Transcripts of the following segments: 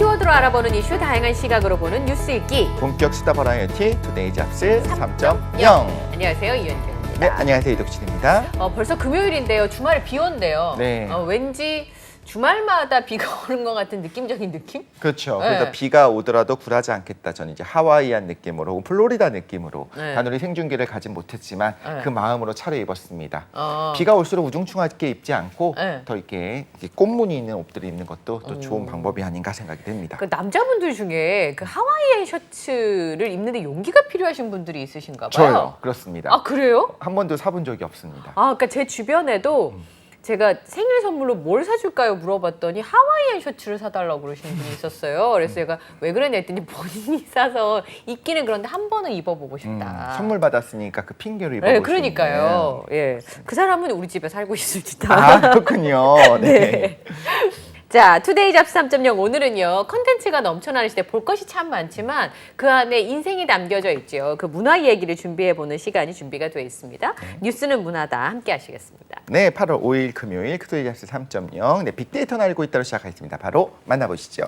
키워드로 알아보는 이슈 다양한 시각으로 보는 뉴스 읽기. 본격 시사 버라이어티 투데이 잡스 3.0. 안녕하세요, 이현경입니다. 네, 안녕하세요, 이덕진입니다. 벌써 금요일인데요. 주말에 비 온대요. 네. 왠지 주말마다 비가 오는 것 같은 느낌적인 느낌? 그렇죠. 네. 그래서 비가 오더라도 굴하지 않겠다. 저는 이제 하와이안 느낌으로 혹은 플로리다 느낌으로 네. 단우리 생중계를 가진 못했지만 네. 그 마음으로 차려입었습니다. 비가 올수록 우중충하게 입지 않고 네. 더 이렇게 꽃무늬 있는 옷들을 입는 것도 또 좋은 방법이 아닌가 생각이 됩니다. 그 남자분들 중에 그 하와이안 셔츠를 입는데 용기가 필요하신 분들이 있으신가 봐요. 저요. 그렇습니다. 아, 그래요? 한 번도 사본 적이 없습니다. 그러니까 제 주변에도 제가 생일 선물로 뭘 사줄까요? 물어봤더니 하와이안 셔츠를 사달라고 그러시는 분이 있었어요. 그래서 제가 왜 그러냐 했더니 본인이 사서 입기는 그런데 한 번은 입어보고 싶다. 선물 받았으니까 그 핑계로 입어볼 네, 수 그러니까요. 예, 그 사람은 우리 집에 살고 있을지도. 아, 그렇군요. 네. 자, 투데이 잡스 3.0 오늘은요. 컨텐츠가 넘쳐나는 시대 볼 것이 참 많지만 그 안에 인생이 담겨져 있죠. 그 문화 얘기를 준비해보는 시간이 준비가 되어 있습니다. 뉴스는 문화다 함께 하시겠습니다. 네, 8월 5일 금요일 투데이 잡스 3.0 네, 빅데이터는 알고 있다로 시작하겠습니다. 바로 만나보시죠.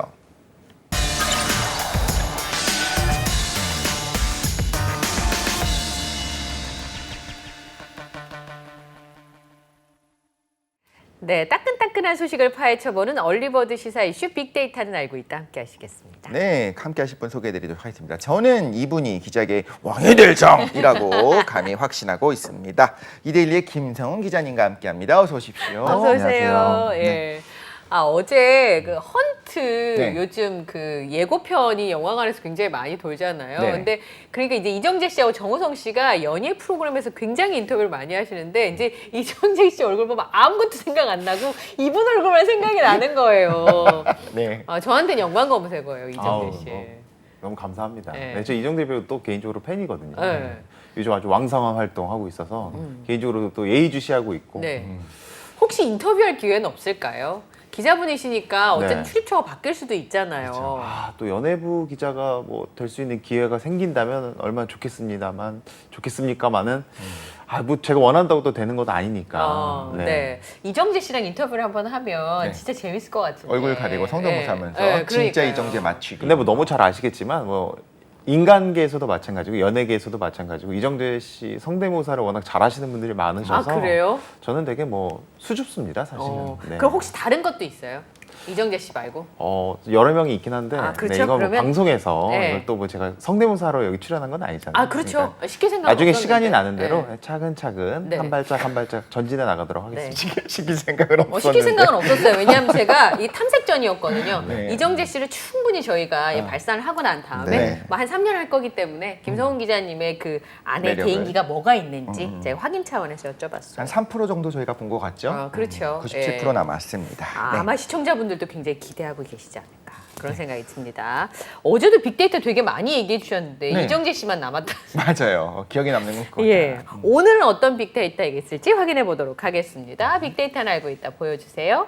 네, 따끈따끈한 소식을 파헤쳐보는 얼리버드 시사 이슈 빅데이터는 알고 있다 함께 하시겠습니다. 네, 함께 하실 분 소개해드리도록 하겠습니다. 저는 이분이 기자계 왕이 될 정이라고 감히 확신하고 있습니다. 이데일리의 김성훈 기자님과 함께합니다. 어서 오십시오. 어서 오세요. 안녕하세요. 예. 네. 어제 그 헌트 네. 요즘 그 예고편이 영화관에서 굉장히 많이 돌잖아요. 네. 근데 그러니까 이제 이정재 씨하고 정우성 씨가 연예 프로그램에서 굉장히 인터뷰를 많이 하시는데 이제 이정재 씨 얼굴 보면 아무것도 생각 안 나고 이분 얼굴만 생각이 나는 거예요. 네. 저한테는 영광 검색어예요, 이정재 아우, 씨. 너무 감사합니다. 네. 네, 저 이정재 배우 또 개인적으로 팬이거든요. 네. 요즘 아주 왕성한 활동하고 있어서 개인적으로 또 예의주시하고 있고. 네. 혹시 인터뷰할 기회는 없을까요? 기자분이시니까 어쨌든 네. 출입처가 바뀔 수도 있잖아요. 아, 또 연예부 기자가 뭐 될 수 있는 기회가 생긴다면 얼마나 좋겠습니까만은 뭐 제가 원한다고 또 되는 것도 아니니까. 네. 이정재 씨랑 인터뷰를 한번 하면 네. 진짜 재밌을 것 같은데. 얼굴 가리고 성대모사 하면서 네, 진짜 그러니까요. 이정재 맞추기. 근데 뭐 너무 잘 아시겠지만 뭐 인간계에서도 마찬가지고 연예계에서도 마찬가지고 이정재 씨 성대모사를 워낙 잘하시는 분들이 많으셔서 그래요? 저는 되게 뭐 수줍습니다, 사실은. 네. 그럼 혹시 다른 것도 있어요? 이정재 씨 말고? 여러 명이 있긴 한데 그렇죠? 네, 이거 뭐 그러면- 방송에서 네. 또 뭐 제가 성대모사로 여기 출연한 건 아니잖아요. 그렇죠. 그러니까 쉽게 생각. 나중에 시간이 나는 대로 차근차근 네. 한 발짝 한 발짝 전진해 나가도록 하겠습니다. 시킬 생각은 없었는데. 시킬 생각은 없었어요. 왜냐하면 제가 이 탐색전이었거든요. 네. 이정재 씨를 충분히 저희가 발산을 하고 난 다음에 네. 뭐 한 3년 할 거기 때문에 김성훈 기자님의 그 안에 매력을. 개인기가 뭐가 있는지 제가 확인 차원에서 여쭤봤어요. 한 3% 정도 저희가 본 것 같죠? 그렇죠. 97% 예. 남았습니다. 네. 아마 시청자분들도 굉장히 기대하고 계시지 않을까 그런 생각이 듭니다. 어제도 빅데이터 되게 많이 얘기해 주셨는데 네. 이정재 씨만 남았다. 맞아요. 기억에 남는 건 그거다. 예. 오늘은 어떤 빅데이터가 있을지 확인해 보도록 하겠습니다. 빅데이터는 알고 있다 보여주세요.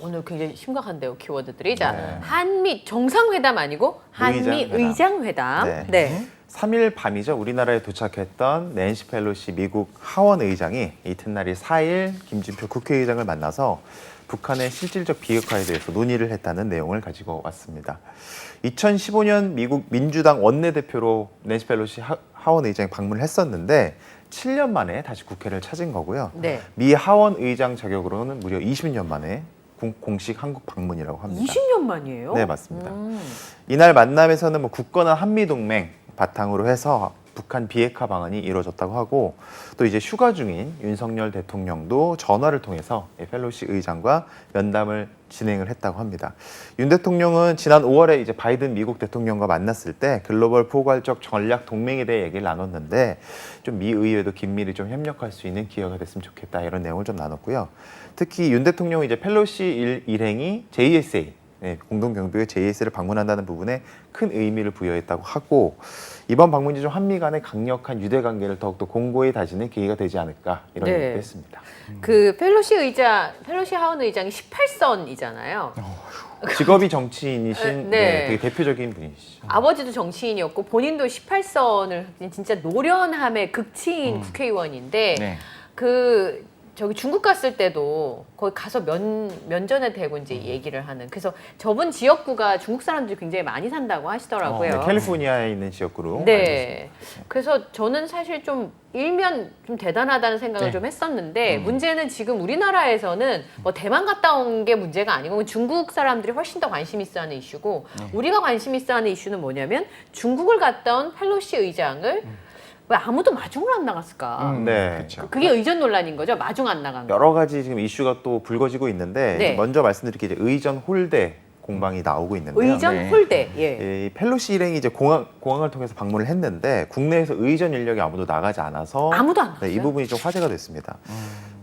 오늘 굉장히 심각한데요, 키워드들이. 자, 네. 한미 정상회담 아니고 한미 의장회담. 의장회담. 네. 3일 밤이죠. 우리나라에 도착했던 낸시 펠로시 미국 하원 의장이 이튿날이 4일 김진표 국회의장을 만나서 북한의 실질적 비핵화에 대해서 논의를 했다는 내용을 가지고 왔습니다. 2015년 미국 민주당 원내대표로 낸시 펠로시 하원 의장이 방문을 했었는데 7년 만에 다시 국회를 찾은 거고요. 네. 미 하원 의장 자격으로는 무려 20년 만에 공식 한국 방문이라고 합니다. 20년 만이에요? 네, 맞습니다. 이날 만남에서는 뭐 굳건한 한미동맹 바탕으로 해서 북한 비핵화 방안이 이루어졌다고 하고 또 이제 휴가 중인 윤석열 대통령도 전화를 통해서 펠로시 의장과 면담을 진행을 했다고 합니다. 윤 대통령은 지난 5월에 이제 바이든 미국 대통령과 만났을 때 글로벌 포괄적 전략 동맹에 대해 얘기를 나눴는데 좀 미 의회도 긴밀히 좀 협력할 수 있는 기회가 됐으면 좋겠다 이런 내용을 좀 나눴고요. 특히 윤 대통령은 이제 펠로시 일행이 JSA 공동경비의 JS를 방문한다는 부분에 큰 의미를 부여했다고 하고 이번 방문이 좀 한미 간의 강력한 유대 관계를 더욱더 공고히 다지는 계기가 되지 않을까 이런 네. 얘기도 했습니다. 그 펠로시 하원 의장이 18선이잖아요. 직업이 정치인이신 네. 되게 대표적인 분이시죠. 아버지도 정치인이었고 본인도 18선을 진짜 노련함의 극치인 국회의원인데 네. 그 저기 중국 갔을 때도 거기 가서 면전에 대고 이제 얘기를 하는. 그래서 저분 지역구가 중국 사람들이 굉장히 많이 산다고 하시더라고요. 네, 캘리포니아에 있는 지역구로. 알고 네. 그래서 저는 사실 좀 일면 좀 대단하다는 생각을 네. 좀 했었는데 문제는 지금 우리나라에서는 뭐 대만 갔다 온 게 문제가 아니고 중국 사람들이 훨씬 더 관심 있어하는 이슈고 우리가 관심 있어하는 이슈는 뭐냐면 중국을 갔다 온 펠로시 의장을 왜 아무도 마중을 안 나갔을까? 네. 그렇죠. 그게 의전 논란인 거죠. 마중 안 나간 거. 여러 가지 지금 이슈가 또 불거지고 있는데 네. 먼저 말씀드릴 게 이제 의전 홀대 공방이 나오고 있는데요. 의전 네. 홀대. 예. 이 펠로시 일행이 이제 공항을 통해서 방문을 했는데 국내에서 의전 인력이 아무도 나가지 않아서 아무도 안 네, 이 나갔어요? 부분이 좀 화제가 됐습니다.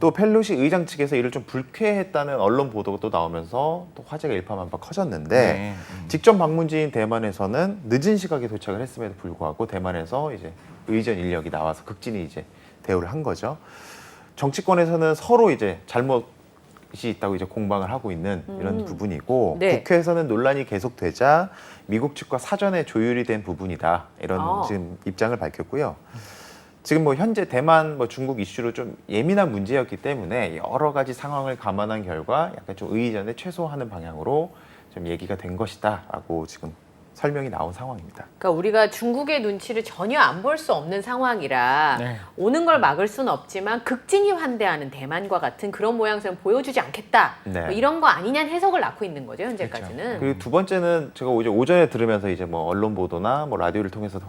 또 펠로시 의장 측에서 이를 좀 불쾌했다는 언론 보도가 또 나오면서 또 화제가 일파만파 커졌는데 네. 직접 방문지인 대만에서는 늦은 시각에 도착을 했음에도 불구하고 대만에서 이제 의전 인력이 나와서 극진히 이제 대우를 한 거죠. 정치권에서는 서로 이제 잘못이 있다고 이제 공방을 하고 있는 이런 부분이고 네. 국회에서는 논란이 계속되자 미국 측과 사전에 조율이 된 부분이다 이런 아. 지금 입장을 밝혔고요. 지금 뭐 현재 대만 뭐 중국 이슈로 좀 예민한 문제였기 때문에 여러 가지 상황을 감안한 결과 약간 좀 의전에 최소화하는 방향으로 좀 얘기가 된 것이다라고 지금 설명이 나온 상황입니다. 그러니까 우리가 중국의 눈치를 전혀 안 볼 수 없는 상황이라 네. 오는 걸 막을 수는 없지만 극진히 환대하는 대만과 같은 그런 모양새는 보여주지 않겠다. 네. 뭐 이런 거 아니냐는 해석을 낳고 있는 거죠 현재까지는. 그리고 두 번째는 제가 오전에 들으면서 이제 뭐 언론 보도나 뭐 라디오를 통해서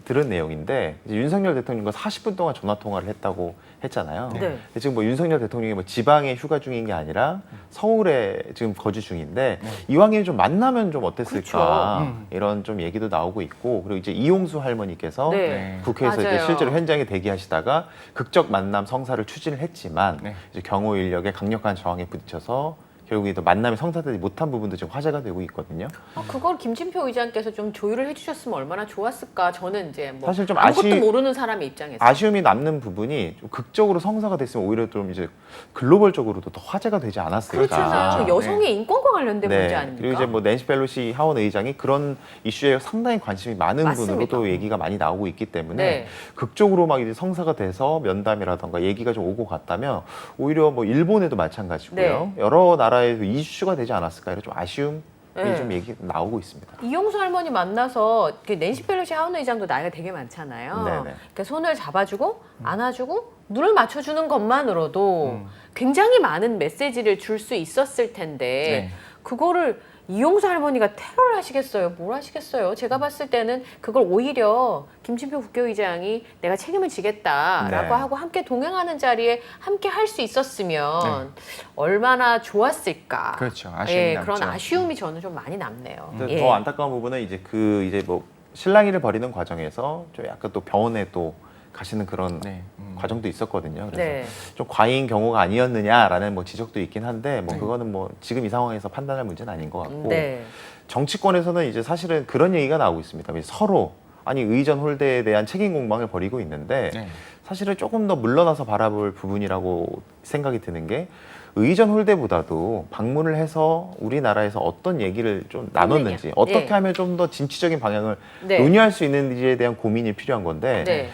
들은 내용인데 이제 윤석열 대통령과 40분 동안 전화 통화를 했다고 했잖아요. 네. 근데 지금 뭐 윤석열 대통령이 뭐 지방에 휴가 중인 게 아니라 서울에 지금 거주 중인데 이왕이면 좀 만나면 좀 어땠을까 그렇죠. 이런 좀 얘기도 나오고 있고 그리고 이제 이용수 할머니께서 네. 국회에서 이제 맞아요. 실제로 현장에 대기하시다가 극적 만남 성사를 추진을 했지만 네. 이제 경호 인력의 강력한 저항에 부딪혀서 결국에 또 만남이 성사되지 못한 부분도 지금 화제가 되고 있거든요. 그걸 김진표 의장께서 좀 조율을 해주셨으면 얼마나 좋았을까. 저는 이제 뭐 사실 좀 아무것도 모르는 사람의 입장에서. 아쉬움이 남는 부분이 좀 극적으로 성사가 됐으면 오히려 좀 이제 글로벌적으로도 더 화제가 되지 않았을까. 그렇잖아요. 그렇죠. 여성의 인권과 관련된 문제 네. 아닙니까? 그리고 이제 뭐 낸시 펠로시 하원 의장이 그런 이슈에 상당히 관심이 많은 맞습니다. 분으로 또 얘기가 많이 나오고 있기 때문에 네. 극적으로 막 이제 성사가 돼서 면담이라던가 얘기가 좀 오고 갔다면 오히려 뭐 일본에도 마찬가지고요. 네. 여러 나라에도 이슈가 되지 않았을까 이런 좀 아쉬움이 네. 좀 얘기 나오고 있습니다. 이용수 할머니 만나서 그 낸시 펠로시 하원 의장도 나이가 되게 많잖아요. 네네. 그러니까 손을 잡아주고 안아주고 눈을 맞춰주는 것만으로도 굉장히 많은 메시지를 줄 수 있었을 텐데 네. 그거를 이용수 할머니가 테러를 하시겠어요? 뭘 하시겠어요? 제가 봤을 때는 그걸 오히려 김진표 국회의장이 내가 책임을 지겠다라고 네. 하고 함께 동행하는 자리에 함께 할 수 있었으면 얼마나 좋았을까. 그렇죠. 아쉬움이 그런 남죠. 아쉬움이 저는 좀 많이 남네요. 근데 예. 더 안타까운 부분은 이제 이제 뭐 실랑이를 벌이는 과정에서 좀 약간 또 병원에 또 가시는 그런 네. 과정도 있었거든요. 그래서 네. 좀 과잉 경우가 아니었느냐라는 뭐 지적도 있긴 한데 뭐 네. 그거는 뭐 지금 이 상황에서 판단할 문제는 아닌 것 같고 네. 정치권에서는 이제 사실은 그런 얘기가 나오고 있습니다. 서로 아니 의전 홀대에 대한 책임 공방을 벌이고 있는데 네. 사실은 조금 더 물러나서 바라볼 부분이라고 생각이 드는 게 의전 홀대보다도 방문을 해서 우리나라에서 어떤 얘기를 좀 나눴는지 네. 어떻게 하면 좀 더 진취적인 방향을 네. 논의할 수 있는지에 대한 고민이 필요한 건데 네.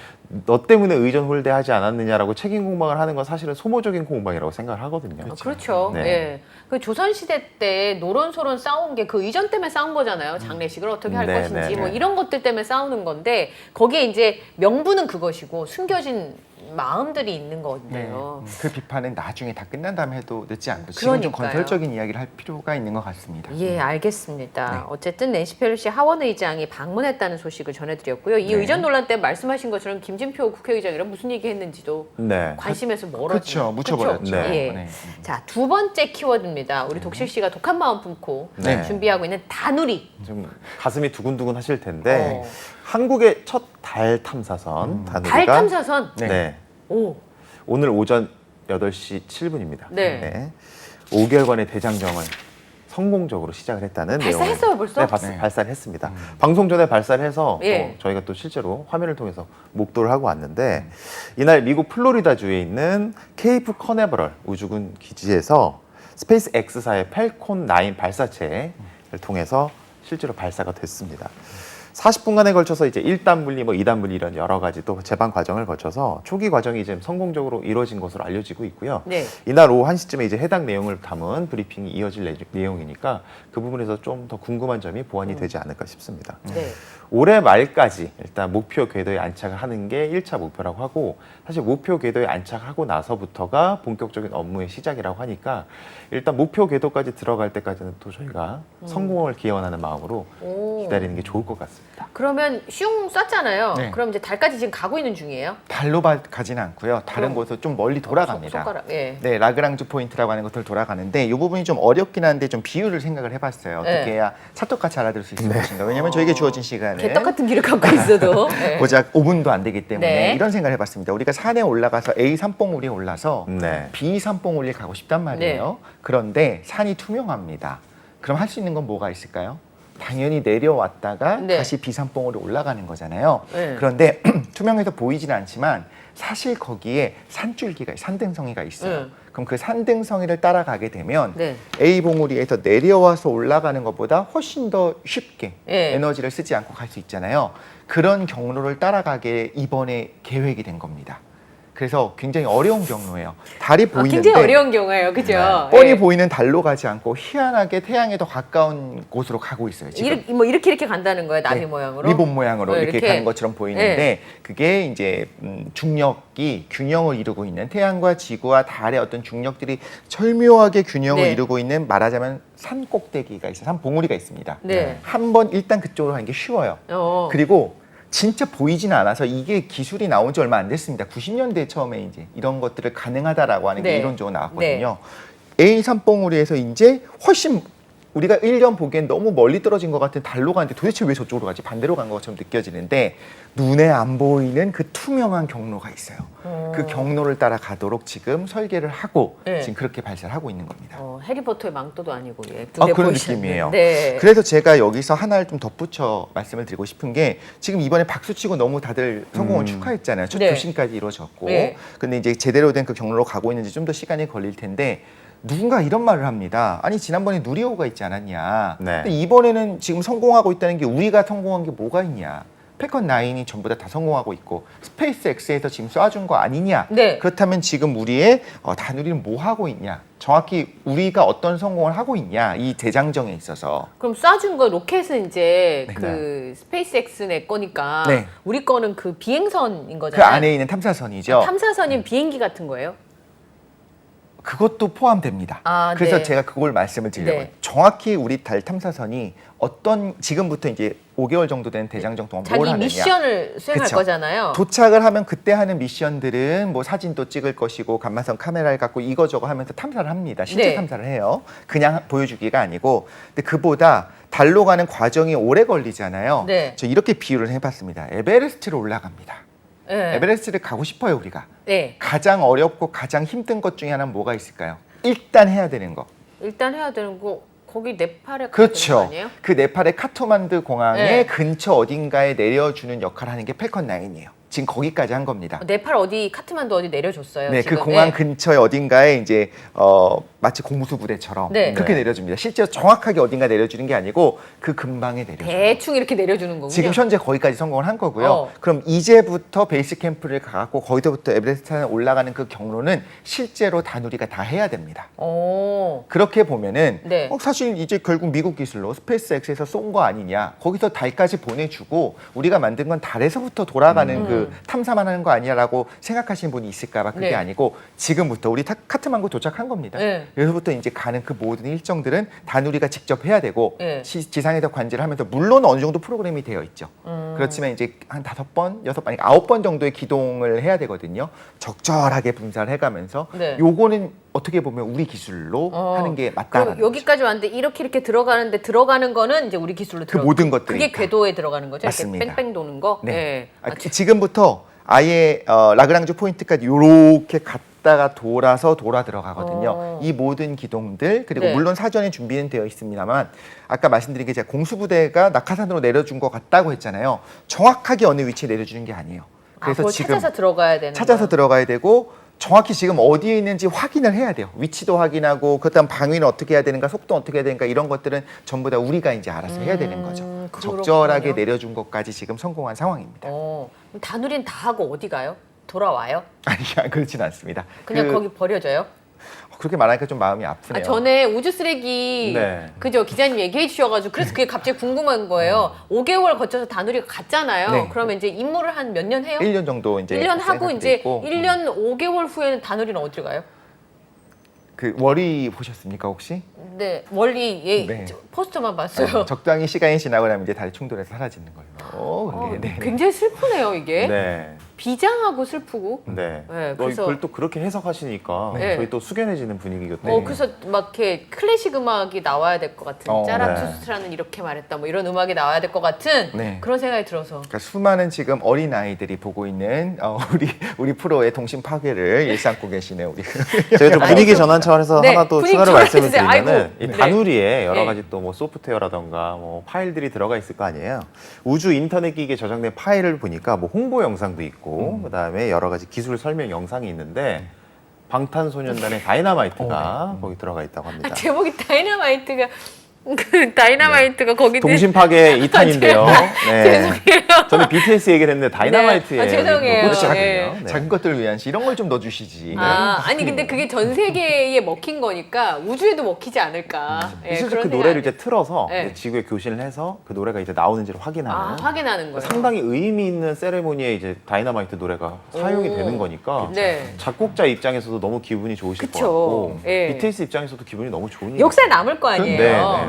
너 때문에 의전 홀대하지 않았느냐라고 책임 공방을 하는 건 사실은 소모적인 공방이라고 생각을 하거든요. 그렇죠. 네. 예. 그 조선시대 때 노론소론 싸운 게 그 이전 때문에 싸운 거잖아요. 장례식을 어떻게 할 네, 것인지 네, 뭐 네. 이런 것들 때문에 싸우는 건데 거기에 이제 명분은 그것이고 숨겨진 마음들이 있는 네. 건데요. 그 비판은 나중에 다 끝난 다음에 해도 늦지 않고 지금 좀 그러니까요. 건설적인 이야기를 할 필요가 있는 것 같습니다. 예, 알겠습니다. 네. 어쨌든 낸시 펠로시 하원 의장이 방문했다는 소식을 전해드렸고요. 이 네. 의전 논란 때 말씀하신 것처럼 김진표 국회의장이랑 무슨 얘기했는지도 네. 관심에서 멀어지죠. 그렇죠. 묻혀버렸죠. 그쵸? 네. 예. 네. 자, 두 번째 키워드입니다. 우리 독실 씨가 독한 마음 품고 네. 준비하고 있는 다누리. 좀 가슴이 두근두근 하실 텐데 어. 한국의 첫 달 탐사선 다누리가 달 탐사선. 네. 오. 오늘 오전 8시 7분입니다. 네. 5개월간의 대장정을 성공적으로 시작을 했다는 발사했어요, 내용을 벌써? 네. 발사를 했습니다. 방송 전에 발사를 해서 예. 또 저희가 또 실제로 화면을 통해서 목도를 하고 왔는데 이날 미국 플로리다주에 있는 케이프 커네버럴 우주군 기지에서 스페이스 X사의 펠콘 9 발사체를 통해서 실제로 발사가 됐습니다. 40분간에 걸쳐서 이제 1단 분리, 뭐 2단 분리 이런 여러 가지 또 재반 과정을 거쳐서 초기 과정이 이제 성공적으로 이루어진 것으로 알려지고 있고요. 네. 이날 오후 1시쯤에 이제 해당 내용을 담은 브리핑이 이어질 내용이니까 그 부분에서 좀 더 궁금한 점이 보완이 되지 않을까 싶습니다. 네. 올해 말까지 일단 목표 궤도에 안착을 하는 게 1차 목표라고 하고, 사실 목표 궤도에 안착하고 나서부터가 본격적인 업무의 시작이라고 하니까 일단 목표 궤도까지 들어갈 때까지는 또 저희가 성공을 기원하는 마음으로 오. 기다리는 게 좋을 것 같습니다. 그러면 슝 쐈잖아요. 네. 그럼 이제 달까지 지금 가고 있는 중이에요? 달로 가지는 않고요. 다른 그럼- 곳으로 좀 멀리 돌아갑니다. 손가락. 예. 네, 라그랑주 포인트라고 하는 것들 돌아가는데 이 부분이 좀 어렵긴 한데 좀 비율을 생각을 해봤어요. 어떻게 네. 해야 찰떡같이 알아들 수 있을 것인가. 왜냐하면 저에게 주어진 시간은 개떡 같은 길을 갖고 있어도. 예. 고작 5분도 안 되기 때문에 네. 이런 생각을 해봤습니다. 우리가 산에 올라가서 A 산봉우리에 올라서 네. B 산봉우리에 가고 싶단 말이에요. 그런데 산이 투명합니다. 그럼 할 수 있는 건 뭐가 있을까요? 당연히 내려왔다가 네. 다시 B 산봉우리에 올라가는 거잖아요. 네. 그런데 투명해서 보이지는 않지만 사실 거기에 산줄기가, 산등성이가 있어요. 네. 그럼 그 산등성이를 따라가게 되면 네. A 봉우리에서 내려와서 올라가는 것보다 훨씬 더 쉽게 네. 에너지를 쓰지 않고 갈 수 있잖아요. 그런 경로를 따라가게 이번에 계획이 된 겁니다. 그래서 굉장히 어려운 경로예요. 달이 보이는데 굉장히 어려운 경우예요. 그죠? 뻔히 예. 보이는 달로 가지 않고 희한하게 태양에 더 가까운 곳으로 가고 있어요. 지금. 이렇게 간다는 거예요. 나비 네, 모양으로. 리본 모양으로 네, 이렇게 가는 것처럼 보이는데 네. 그게 이제 중력이 균형을 이루고 있는, 태양과 지구와 달의 어떤 중력들이 절묘하게 균형을 네. 이루고 있는, 말하자면 산 꼭대기가 있어요. 산 봉우리가 있습니다. 네. 한번 일단 그쪽으로 가는 게 쉬워요. 그리고 진짜 보이지는 않아서 이게 기술이 나온 지 얼마 안 됐습니다. 90년대 처음에 이제 이런 것들을 가능하다라고 하는 게 네. 이론적으로 나왔거든요. A 산봉우리에서 이제 훨씬 우리가 1년 보기엔 너무 멀리 떨어진 것 같은 달로 가는데 도대체 왜 저쪽으로 가지? 반대로 간 것처럼 느껴지는데 눈에 안 보이는 그 투명한 경로가 있어요. 그 경로를 따라 가도록 지금 설계를 하고 네. 지금 그렇게 발사를 하고 있는 겁니다. 해리포터의 망토도 아니고 예. 그런 느낌이에요. 네. 그래서 제가 여기서 하나를 좀 덧붙여 말씀을 드리고 싶은 게, 지금 이번에 박수치고 너무 다들 성공을 축하했잖아요. 첫 네. 도심까지 이루어졌고. 네. 근데 이제 제대로 된 그 경로로 가고 있는지 좀 더 시간이 걸릴 텐데, 누군가 이런 말을 합니다. 아니 지난번에 누리호가 있지 않았냐. 네. 근데 이번에는 지금 성공하고 있다는 게 우리가 성공한 게 뭐가 있냐. 패컨 9이 전부 다 성공하고 있고 스페이스 X에서 지금 쏴준 거 아니냐. 네. 그렇다면 지금 우리의 다누리는 뭐 하고 있냐. 정확히 우리가 어떤 성공을 하고 있냐. 이 대장정에 있어서. 그럼 쏴준 거 로켓은 이제 네. 그 스페이스X 내 거니까 네. 우리 거는 그 비행선인 그 거잖아요. 안에 있는 탐사선이죠. 탐사선인 비행기 같은 거예요? 그것도 포함됩니다. 아, 그래서 네. 제가 그걸 말씀을 드리려고요. 네. 정확히 우리 달 탐사선이 어떤, 지금부터 이제 5개월 정도 된 대장정 동안 뭘 자기 하느냐. 미션을 수행할 그쵸. 거잖아요. 도착을 하면 그때 하는 미션들은 뭐 사진도 찍을 것이고 감마선 카메라를 갖고 이거저거 하면서 탐사를 합니다. 실제 네. 탐사를 해요. 그냥 보여주기가 아니고. 근데 그보다 달로 가는 과정이 오래 걸리잖아요. 네. 저 이렇게 비유를 해봤습니다. 에베레스트를 올라갑니다. 네. 에베레스트를 가고 싶어요, 우리가. 네. 가장 어렵고 가장 힘든 것 중에 하나는 뭐가 있을까요? 일단 해야 되는 거. 일단 해야 되는 거 거기 네팔에 가야 되는 거 그렇죠. 아니에요? 그 네팔의 카트만두 공항의 네. 근처 어딘가에 내려주는 역할을 하는 게 펠컨 9이에요. 지금 거기까지 한 겁니다. 네팔 어디 카트만두 어디 내려줬어요. 네, 지금. 그 공항 네. 근처에 어딘가에 이제 마치 공무수 부대처럼 네. 그렇게 내려줍니다. 실제로 정확하게 어딘가 내려주는 게 아니고 그 근방에 내려줘요. 대충 이렇게 내려주는 거군요. 지금 현재 거기까지 성공을 한 거고요. 어. 그럼 이제부터 베이스 캠프를 가고 거기서부터 에베레스트에 올라가는 그 경로는 실제로 다누리가 다 해야 됩니다. 오. 그렇게 보면은 네. 사실 이제 결국 미국 기술로 스페이스 X에서 쏜 거 아니냐. 거기서 달까지 보내주고 우리가 만든 건 달에서부터 돌아가는 그 탐사만 하는 거 아니냐라고 생각하시는 분이 있을까 봐. 그게 네. 아니고 지금부터 우리 카트만두 도착한 겁니다. 네. 여기서부터 이제 가는 그 모든 일정들은 다누리가 직접 해야 되고 네. 지상에서 관제를 하면서 물론 어느 정도 프로그램이 되어 있죠. 그렇지만 이제 한 5번, 6번, 아니 9번 정도의 기동을 해야 되거든요. 적절하게 분사를 해가면서 네. 요거는 어떻게 보면 우리 기술로 하는 게 맞다라는 그럼 여기까지 왔는데 이렇게 들어가는데 들어가는 거는 이제 우리 기술로 그 들어. 모든 것들이 그게 다. 궤도에 들어가는 거죠. 맞습니다. 이렇게 뺑뺑 도는 거. 네. 네. 지금부터 아예 라그랑주 포인트까지 요렇게 갔다가 돌아서 돌아 들어가거든요. 이 모든 기동들 그리고 네. 물론 사전에 준비는 되어 있습니다만 아까 말씀드린 게 제가 공수부대가 낙하산으로 내려준 것 같다고 했잖아요. 정확하게 어느 위치에 내려주는 게 아니에요. 그래서 그걸 지금 찾아서 들어가야 되는 찾아서 거야. 들어가야 되고 정확히 지금 어디에 있는지 확인을 해야 돼요. 위치도 확인하고 그다음 방위는 어떻게 해야 되는가, 속도 어떻게 해야 되는가 이런 것들은 전부 다 우리가 이제 알아서 해야 되는 거죠. 그렇군요. 적절하게 내려준 것까지 지금 성공한 상황입니다. 그럼 다누리는 다 하고 어디 가요? 돌아와요? 아니, 그렇진 않습니다. 그냥 거기 버려져요? 그렇게 말하니까 좀 마음이 아프네요. 전에 우주 쓰레기 네. 그죠 기자님 얘기해 주셔가지고 그래서 그게 갑자기 궁금한 거예요. 5개월 거쳐서 다누리가 갔잖아요. 네. 그러면 이제 임무를 한 몇 년 해요? 1년 정도 이제 1년 하고 이제 있고. 1년 5개월 후에는 다누리는 어디로 가요? 그 월이 보셨습니까 혹시? 네, 멀리 네. 포스터만 봤어요. 적당히 시간이 지나고 나면 이제 다시 충돌해서 사라지는 걸로. 네. 굉장히 슬프네요 이게. 네. 비장하고 슬프고. 네. 네, 그래서 그래서- 그걸 또 그렇게 해석하시니까 네. 저희 또 숙연해지는 분위기가 또 그래서 막 이렇게 클래식 음악이 나와야 될 것 같은 어, 짜라투스트라는 이렇게 말했다 뭐 이런 음악이 나와야 될 것 같은 네. 그런 생각이 들어서 그러니까 수많은 지금 어린 아이들이 보고 있는 우리 프로의 동심 파괴를 일삼고 계시네요. 우리. 제가 좀 분위기 전환 차원에서 네, 하나 또 분위기 추가로 말씀을 전환해주세요. 드리면은 아이고. 이 네. 다누리에 여러 네. 가지 또 뭐 소프트웨어라던가 뭐 파일들이 들어가 있을 거 아니에요. 우주 인터넷 기기에 저장된 파일을 보니까 뭐 홍보 영상도 있고 그다음에 여러 가지 기술 설명 영상이 있는데 방탄소년단의 다이너마이트가 거기 들어가 있다고 합니다. 제목이 다이너마이트가 다이너마이트가 거기 동심 파괴 2탄인데요. 네. 죄송해요. 저는 BTS 얘기를 했는데 다이너마이트에 네. 죄송해요. 그렇지 예. 않군요. 네. 작은 것들을 위한 시 이런 걸 좀 넣어주시지. 아니 근데 그게 전 세계에 먹힌 거니까 우주에도 먹히지 않을까. 예, 실제 그런 그 노래를 생각이- 이제 틀어서 네. 이제 지구에 교신을 해서 그 노래가 이제 나오는지를 확인하는 확인하는 거예요. 상당히 의미 있는 세레모니에 이제 다이너마이트 노래가 사용이 되는 거니까 네. 작곡자 입장에서도 너무 기분이 좋으실 그쵸. 것 같고 예. BTS 입장에서도 기분이 너무 좋은 역사에 남을 거 아니에요.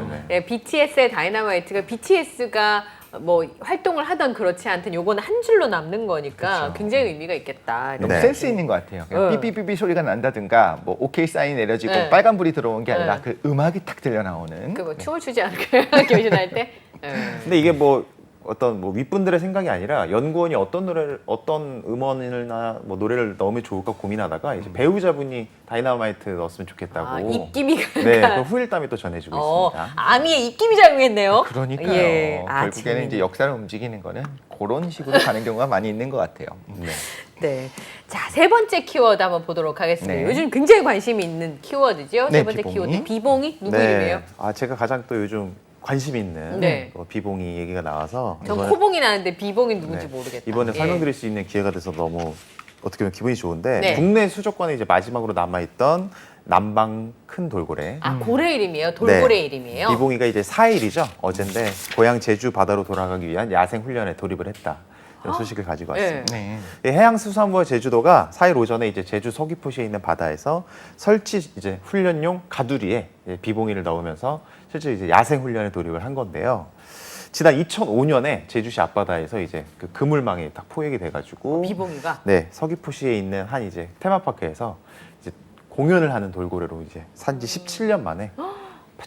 네, 네. 예, BTS의 다이너마이트가 BTS가 뭐 활동을 하던 그렇지 않든 요거는 한 줄로 남는 거니까 굉장히 의미가 있겠다. 너무 네. 센스 있는 것 같아요. 그냥 삐삐삐삐 소리가 난다든가 뭐 오케이 사인 내려지고 네. 빨간불이 들어온 게 아니라 네. 그 음악이 딱 들려 나오는. 그 뭐 춤을 추지 않을까요? 교신할 때? 예. 근데 이게 뭐 어떤 뭐 윗분들의 생각이 아니라 연구원이 어떤 음원이나 뭐 노래를 넣으면 좋을까 고민하다가 이제 배우자분이 다이너마이트 넣었으면 좋겠다고 입김이가 네, 약간- 그 후일담이 또 전해지고 있습니다. 아미의 입김이 작용했네요. 그러니까요. 예. 결국에는 이제 역사를 움직이는 거는 그런 식으로 가는 경우가 많이 있는 것 같아요. 네. 네. 자, 세 번째 키워드 한번 보도록 하겠습니다. 네. 요즘 굉장히 관심이 있는 키워드죠. 네, 세 번째 비봉이. 키워드. 비봉이 누구 이름이에요? 아 제가 가장 또 요즘 관심 있는 네. 비봉이 얘기가 나와서 전 이번에- 코봉이 나는데 비봉이 누군지 네. 모르겠다. 이번에 예. 설명드릴 수 있는 기회가 돼서 너무 어떻게 보면 기분이 좋은데 네. 국내 수족관에 이제 마지막으로 남아있던 남방 큰 돌고래 고래 이름이에요? 돌고래 네. 이름이에요? 비봉이가 이제 4일이죠. 어젠데 고향 제주 바다로 돌아가기 위한 야생 훈련에 돌입을 했다. 이런 소식을 가지고 왔습니다. 네. 이 해양수산부와 제주도가 4일 오전에 이제 제주 서귀포시에 있는 바다에서 설치 이제 훈련용 가두리에 이제 비봉이를 넣으면서 실제 이제 야생 훈련에 돌입을 한 건데요. 지난 2005년에 제주시 앞바다에서 이제 그 그물망에 딱 포획이 돼가지고 비봉이가? 네 서귀포시에 있는 한 이제 테마파크에서 이제 공연을 하는 돌고래로 이제 산지 17년 만에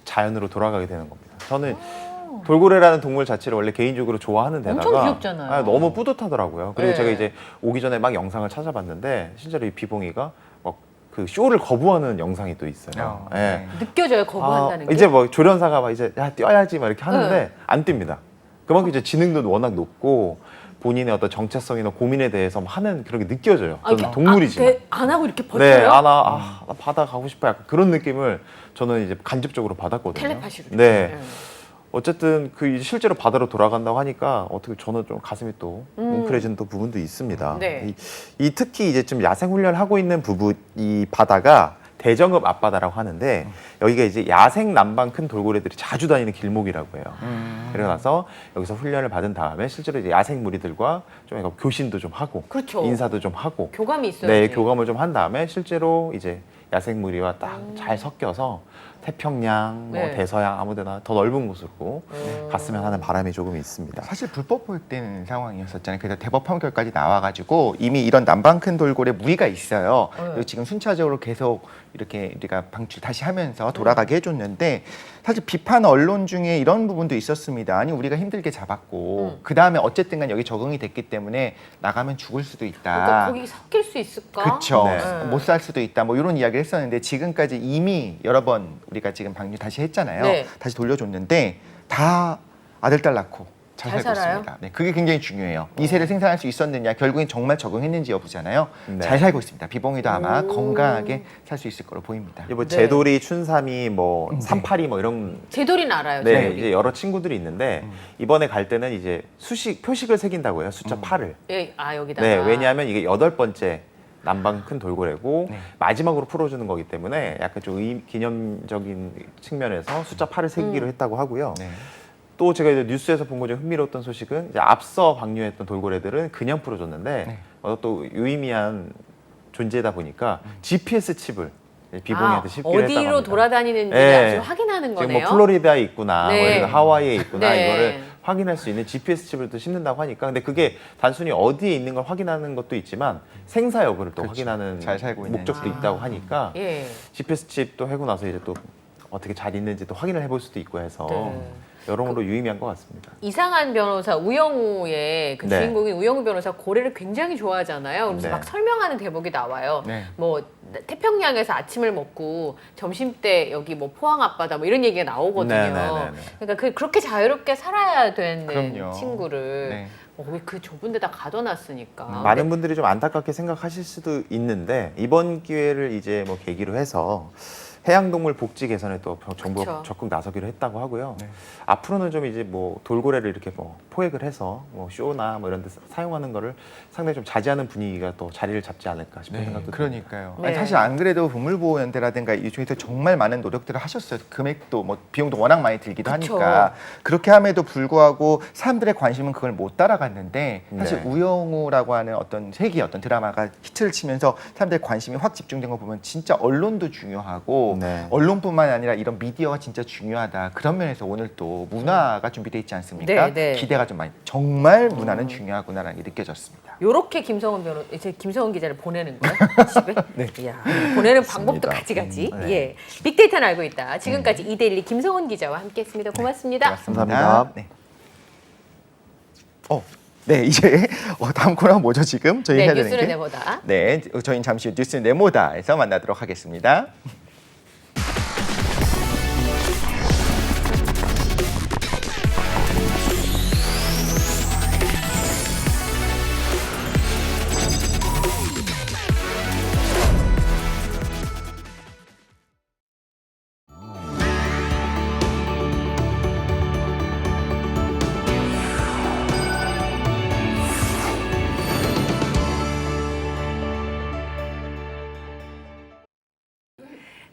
자연으로 돌아가게 되는 겁니다. 저는 돌고래라는 동물 자체를 원래 개인적으로 좋아하는 데다가 엄청 귀엽잖아요. 너무 뿌듯하더라고요. 그리고 네. 제가 이제 오기 전에 막 영상을 찾아봤는데 실제로 이 비봉이가 막 그 쇼를 거부하는 영상이 또 있어요. 예. 네. 느껴져요, 거부한다는 게. 이제 뭐 조련사가 막 이제 야 뛰어야지 막 이렇게 하는데 안 뜁니다. 그만큼 이제 지능도 워낙 높고 본인의 어떤 정체성이나 고민에 대해서 막 하는 그런 게 느껴져요. 저는 이렇게 동물이지만. 안 하고 이렇게 버텨요? 네, 나 바다 가고 싶어 약간 그런 느낌을 저는 이제 간접적으로 받았거든요. 텔레파시로. 네. 어쨌든 그 이제 실제로 바다로 돌아간다고 하니까 어떻게 저는 좀 가슴이 또 뭉클해지는 또 부분도 있습니다. 네. 이 특히 이제 좀 야생 훈련을 하고 있는 부분 이 바다가 대정읍 앞바다라고 하는데 여기가 이제 야생 남방 큰 돌고래들이 자주 다니는 길목이라고 해요. 그러고 나서 여기서 훈련을 받은 다음에 실제로 이제 야생 무리들과 좀 약간 교신도 좀 하고 그렇죠. 인사도 좀 하고 교감이 있어요. 네, 교감을 좀 한 다음에 실제로 이제 야생 무리와 딱 잘 섞여서 태평양, 뭐 네. 대서양 아무데나 더 넓은 곳으로 갔으면 하는 바람이 조금 있습니다. 사실 불법 포획된 상황이었었잖아요. 그래서 대법 판결까지 나와가지고 이미 이런 남방 큰 돌고래 무리가 있어요. 그리고 지금 순차적으로 계속 이렇게 우리가 방출 다시 하면서 돌아가게 해줬는데 사실 비판 언론 중에 이런 부분도 있었습니다. 아니 우리가 힘들게 잡았고 그 다음에 어쨌든간 여기 적응이 됐기 때문에 나가면 죽을 수도 있다. 그러니까 거기 섞일 수 있을까? 그렇죠. 네. 못 살 수도 있다. 뭐 이런 이야기를 했었는데 지금까지 이미 여러 번 우리가 지금 방류 다시 했잖아요. 네. 다시 돌려줬는데 다 아들 딸 낳고 잘 잘 살고 살아요? 있습니다. 네, 그게 굉장히 중요해요. 이세를 생산할 수 있었느냐, 결국엔 정말 적응했는지 여부잖아요. 네. 잘 살고 있습니다. 비봉이도 아마 오. 건강하게 살 수 있을 거로 보입니다. 이게 뭐 네. 제돌이, 춘삼이, 뭐 삼팔이 뭐 이런 제돌이는 알아요. 네, 제돌이. 이제 여러 친구들이 있는데 이번에 갈 때는 이제 표식을 새긴다고 해요. 숫자 8을. 예, 아 여기다가. 네, 왜냐하면 이게 8번째 남방 큰 돌고래고 네. 마지막으로 풀어주는 거기 때문에 약간 좀 기념적인 측면에서 숫자 8을 새기기로 했다고 하고요. 네. 또 제가 이제 뉴스에서 본 거 중 흥미로웠던 소식은 이제 앞서 방류했던 돌고래들은 그냥 풀어줬는데 네. 또 유의미한 존재다 보니까 GPS 칩을 비봉이한테 씹기로 했다고 어디로 합니다. 돌아다니는지 네. 아주 확인하는 지금 거네요. 뭐 플로리다에 있구나, 네. 뭐 이런 하와이에 있구나 네. 이거를 확인할 수 있는 GPS 칩을 또 씹는다고 하니까 근데 그게 단순히 어디에 있는 걸 확인하는 것도 있지만 생사 여부를 또 그렇죠. 확인하는 잘 살고 목적도 있는지. 있다고 하니까 예. GPS 칩도 해고 나서 이제 또 어떻게 잘 있는지 또 확인을 해볼 수도 있고 해서 네. 여러모로 유의미한 것 같습니다. 이상한 변호사 우영우의 그 네. 주인공인 우영우 변호사 고래를 굉장히 좋아하잖아요. 그래서 네. 막 설명하는 대목이 나와요. 네. 뭐 태평양에서 아침을 먹고 점심 때 여기 뭐 포항 앞바다 뭐 이런 얘기가 나오거든요. 네, 네, 네, 네. 그러니까 그렇게 자유롭게 살아야 되는 그럼요. 친구를 네. 왜 그 좁은 데다 가둬놨으니까. 많은 분들이 좀 안타깝게 생각하실 수도 있는데 이번 기회를 이제 뭐 계기로 해서 해양동물 복지 개선에 또 정부가 그쵸. 적극 나서기로 했다고 하고요. 네. 앞으로는 좀 이제 뭐 돌고래를 이렇게 뭐 포획을 해서 뭐 쇼나 뭐 이런 데 사용하는 거를 상당히 좀 자제하는 분위기가 또 자리를 잡지 않을까 싶은 네, 생각도 듭니다. 그러니까요. 네. 아니, 사실 안 그래도 동물보호연대라든가 이쪽에서 정말 많은 노력들을 하셨어요. 금액도 뭐 비용도 워낙 많이 들기도 그쵸. 하니까 그렇게 함에도 불구하고 사람들의 관심은 그걸 못 따라갔는데 사실 네. 우영우라고 하는 어떤 세기 어떤 드라마가 히트를 치면서 사람들의 관심이 확 집중된 거 보면 진짜 언론도 중요하고 네. 언론뿐만 아니라 이런 미디어가 진짜 중요하다. 그런 면에서 오늘 또 문화가 준비돼 있지 않습니까? 네, 네. 기대가 좀 많이. 정말 문화는 중요하구나라는 게 느껴졌습니다. 요렇게 김성원 이제 김성원 기자를 보내는 거예요? 집에? 네. 이야, 보내는 방법도 맞습니다. 가지가지. 네. 예. 빅데이터는 알고 있다. 지금까지 이데일리 김성원 기자와 함께했습니다. 고맙습니다. 감사합니다. 네. 네 이제 다음 코너 뭐죠 지금 저희 네, 해야 되는 뉴스를 게? 내보다. 네, 저희는 잠시 후 뉴스 네모다에서 만나도록 하겠습니다.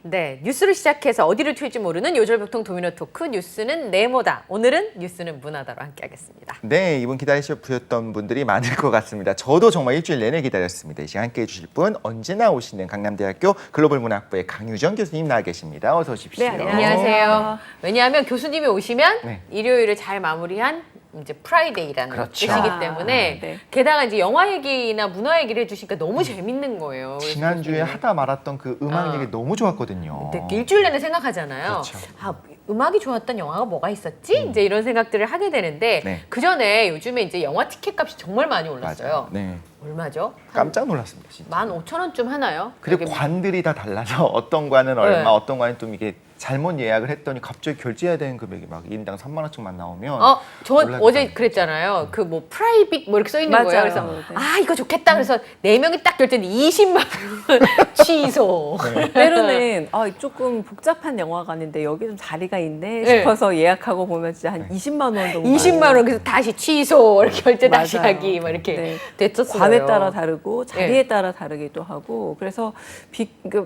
네, 뉴스를 시작해서 어디를 튈지 모르는 요절복통 도미노 토크 뉴스는 네모다. 오늘은 뉴스는 문화다로 함께하겠습니다. 네, 이분 기다리셨던 분들이 많을 것 같습니다. 저도 정말 일주일 내내 기다렸습니다. 이 시간 함께해 주실 분 언제나 오시는 강남대학교 글로벌문학부의 강유정 교수님 나와 계십니다. 어서 오십시오. 네, 안녕하세요. 왜냐하면 교수님이 오시면 네. 일요일을 잘 마무리한 이제 프라이데이라는 그렇죠. 뜻이기 아, 때문에 네. 게다가 이제 영화 얘기나 문화 얘기를 해주시니까 너무 재밌는 거예요. 그래서 지난주에 교수님이. 하다 말았던 그 음악 얘기 너무 좋았거든요. 네, 일주일 내내 생각하잖아요. 그렇죠. 아, 음악이 좋았던 영화가 뭐가 있었지? 이제 이런 생각들을 하게 되는데 네. 그 전에 요즘에 이제 영화 티켓 값이 정말 많이 올랐어요. 맞아요. 네, 얼마죠? 깜짝 놀랐습니다. 진짜. 15,000원쯤 하나요? 그리고 여기 관들이 다 달라서 어떤 관은 얼마, 네. 어떤 관은 좀 이게 잘못 예약을 했더니 갑자기 결제해야 되는 금액이 막 1인당 3만 원씩만 나오면 저 올라가잖아요. 어제 그랬잖아요. 그 뭐 프라이빗 뭐 이렇게 써 있는 거예요. 맞아요. 그래서 네. 아 이거 좋겠다. 그래서 4명이 딱 결제했는데 20만 원 취소. 때로는 조금 복잡한 영화관인데 여기 좀 자리가 있네 네. 싶어서 예약하고 보면 진짜 한 20만 원 정도. 20만 원 그래서 다시 취소 이렇게 결제 다시 맞아요. 하기 막 이렇게 네. 됐었어요. 관에 따라 다르고 자리에 네. 따라 다르기도 하고 그래서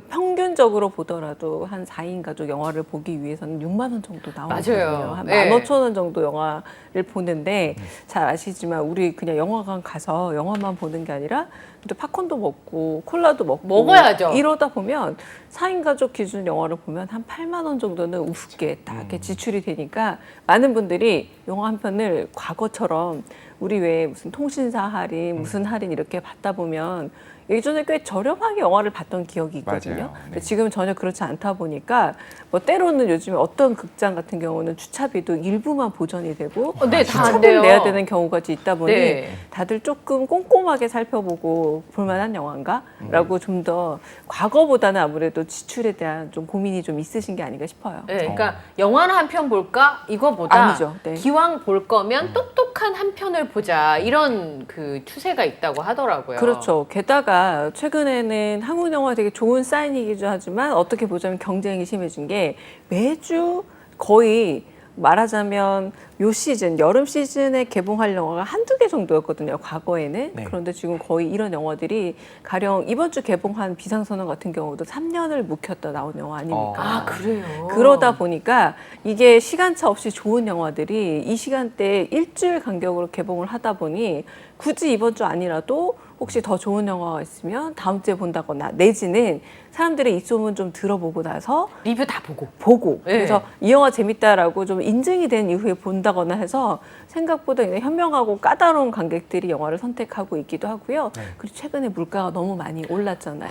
평균적으로 보더라도 한 4인 가족 영화를 보기 위해서는 6만 원 정도 나오거든요. 맞아요. 한 네. 15,000원 정도 영화를 보는데 잘 아시지만 우리 그냥 영화관 가서 영화만 보는 게 아니라 또 팝콘도 먹고 콜라도 먹고 먹어야죠. 이러다 보면 4인 가족 기준 영화를 보면 한 8만 원 정도는 우습게 딱 이렇게 지출이 되니까 많은 분들이 영화 한 편을 과거처럼 우리 왜 무슨 통신사 할인, 무슨 할인 이렇게 받다 보면 예전에 꽤 저렴하게 영화를 봤던 기억이 있거든요. 맞아요. 근데 네. 지금은 전혀 그렇지 않다 보니까 뭐 때로는 요즘에 어떤 극장 같은 경우는 주차비도 일부만 보전이 되고 네, 다 안 주차비를 돼요. 내야 되는 경우가 있다 보니 네. 다들 조금 꼼꼼하게 살펴보고 볼만한 영화인가라고 좀 더 과거보다는 아무래도 지출에 대한 좀 고민이 좀 있으신 게 아닌가 싶어요. 네, 그러니까 영화나 한 편 볼까 이거보다 아니죠. 네. 기왕 볼 거면 똑똑 완벽한 한 편을 보자 이런 그 추세가 있다고 하더라고요. 그렇죠. 게다가 최근에는 한국 영화 되게 좋은 사인이기도 하지만 어떻게 보자면 경쟁이 심해진 게 매주 거의 말하자면 요 시즌, 여름 시즌에 개봉할 영화가 한두 개 정도였거든요, 과거에는. 네. 그런데 지금 거의 이런 영화들이 가령 이번 주 개봉한 비상선언 같은 경우도 3년을 묵혔다 나온 영화 아닙니까? 아, 그래요? 그러다 보니까 이게 시간차 없이 좋은 영화들이 이 시간대에 일주일 간격으로 개봉을 하다 보니 굳이 이번 주 아니라도 혹시 더 좋은 영화가 있으면 다음 주에 본다거나 내지는 사람들의 입소문 좀 들어보고 나서 리뷰 다 보고. 네. 그래서 이 영화 재밌다라고 좀 인증이 된 이후에 본다거나 해서 생각보다 그냥 현명하고 까다로운 관객들이 영화를 선택하고 있기도 하고요. 그리고 최근에 물가가 너무 많이 올랐잖아요.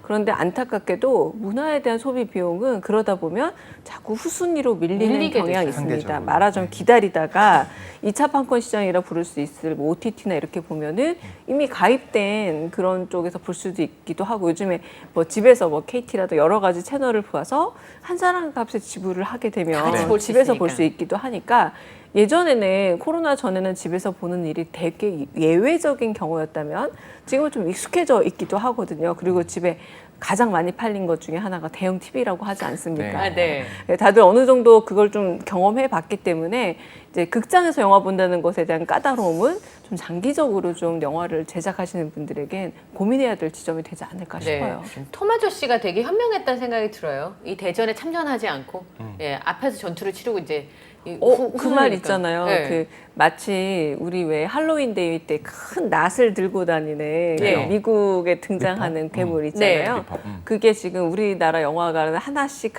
그런데 안타깝게도 문화에 대한 소비 비용은 그러다 보면 자꾸 후순위로 밀리는 밀리게 경향이 되죠. 있습니다. 상대적으로. 말하자면 기다리다가 2차 판권 시장이라 부를 수 있을 뭐 OTT나 이렇게 보면은 이미 가입된 그런 쪽에서 볼 수도 있기도 하고 요즘에 뭐 집에서 뭐 KT라도 여러 가지 채널을 보아서 한 사람 값에 지불을 하게 되면 같이 볼수 집에서 있으니까. 볼 수 있기도 하니까 예전에는 코로나 전에는 집에서 보는 일이 되게 예외적인 경우였다면 지금은 좀 익숙해져 있기도 하거든요. 그리고 집에 가장 많이 팔린 것 중에 하나가 대형 TV라고 하지 않습니까? 아, 네. 다들 어느 정도 그걸 좀 경험해 봤기 때문에 이제 극장에서 영화 본다는 것에 대한 까다로움은 좀 장기적으로 좀 영화를 제작하시는 분들에겐 고민해야 될 지점이 되지 않을까 싶어요. 톰 아저씨가 되게 현명했다는 생각이 들어요. 이 대전에 참전하지 않고 예, 앞에서 전투를 치르고 이제 그 말 있잖아요. 네. 그 마치 우리 왜 할로윈 데이 때 큰 낫을 들고 다니는 네. 미국에 등장하는 괴물 있잖아요. 그게 지금 우리나라 영화관은 하나씩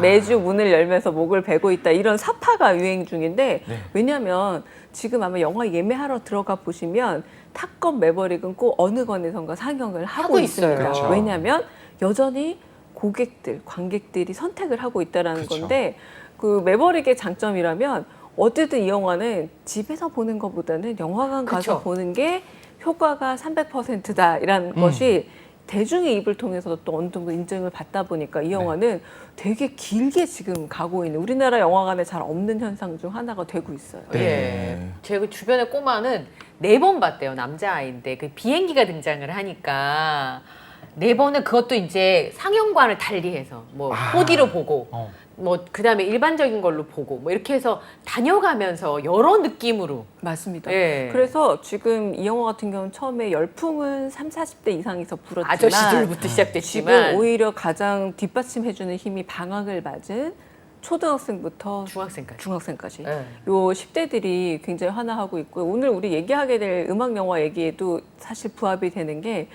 매주 문을 열면서 목을 베고 있다 이런 사파가 유행 중인데 왜냐하면 지금 아마 영화 예매하러 들어가 보시면 탑건 매버릭은 꼭 어느 건에선가 상영을 하고 있습니다. 있어요. 왜냐하면 여전히 관객들이 선택을 하고 있다라는 그쵸. 건데 그 매버릭의 장점이라면 어쨌든 이 영화는 집에서 보는 것보다는 영화관 가서 그쵸. 보는 게 효과가 300%다라는 것이 대중의 입을 통해서도 또 어느 정도 인증을 받다 보니까 이 영화는 되게 길게 지금 가고 있는 우리나라 영화관에 잘 없는 현상 중 하나가 되고 있어요. 예. 제 그 주변의 꼬마는 4번 봤대요. 남자아이인데 그 비행기가 등장을 하니까 4번은 그것도 이제 상영관을 달리해서 뭐 4D로 보고 뭐 그다음에 일반적인 걸로 보고 뭐 이렇게 해서 다녀가면서 여러 느낌으로 맞습니다. 예. 그래서 지금 이 영화 같은 경우는 처음에 열풍은 30, 40대 이상에서 불었지만 아저씨들부터 시작됐지만 지금 오히려 가장 뒷받침해주는 힘이 방학을 맞은 초등학생부터 중학생까지 예. 요 10대들이 굉장히 환호하고 있고 오늘 우리 얘기하게 될 음악 영화 얘기에도 사실 부합이 되는 게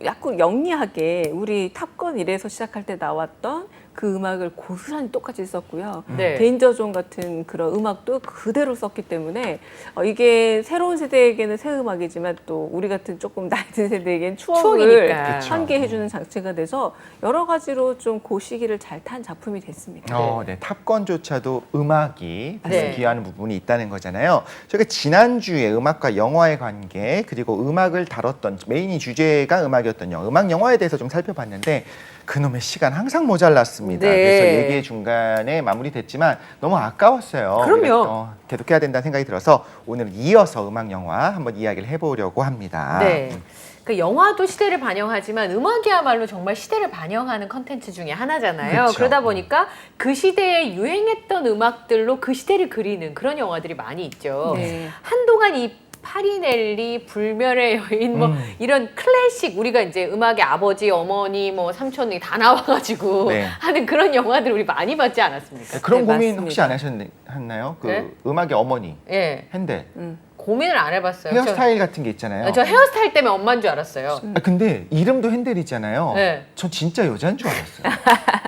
약간 영리하게 우리 탑건 1에서 시작할 때 나왔던 그 음악을 고스란히 똑같이 썼고요. 네. 데인저존 같은 그런 음악도 그대로 썼기 때문에 이게 새로운 세대에게는 새 음악이지만 또 우리 같은 조금 나이 든 세대에게는 추억을 추억이니까. 함께 해주는 장치가 돼서 여러 가지로 좀 그 시기를 잘 탄 작품이 됐습니다. 네. 탑건조차도 음악이 네. 기여하는 부분이 있다는 거잖아요. 저희가 지난주에 음악과 영화의 관계 그리고 음악을 다뤘던 메인이 주제가 음악이었던 영화, 음악 영화에 대해서 좀 살펴봤는데 그놈의 시간 항상 모자랐습니다. 네. 그래서 얘기의 중간에 마무리됐지만 너무 아까웠어요. 그럼요. 우리가, 계속해야 된다는 생각이 들어서 오늘 이어서 음악 영화 한번 이야기를 해보려고 합니다. 네. 그 영화도 시대를 반영하지만 음악이야말로 정말 시대를 반영하는 컨텐츠 중에 하나잖아요. 그쵸. 그러다 보니까 그 시대에 유행했던 음악들로 그 시대를 그리는 그런 영화들이 많이 있죠. 네. 한동안 이 파리넬리, 불멸의 여인 뭐 이런 클래식 우리가 이제 음악의 아버지, 어머니, 뭐 삼촌이 다 나와가지고 네. 하는 그런 영화들 우리 많이 봤지 않았습니까? 그런 네, 고민 맞습니다. 혹시 안 하셨나요? 그 네? 음악의 어머니 예, 핸델 고민을 안 해봤어요. 헤어스타일 같은 게 있잖아요. 저 헤어스타일 때문에 엄마인 줄 알았어요. 근데 이름도 핸델이잖아요. 네. 전 진짜 여자인 줄 알았어요.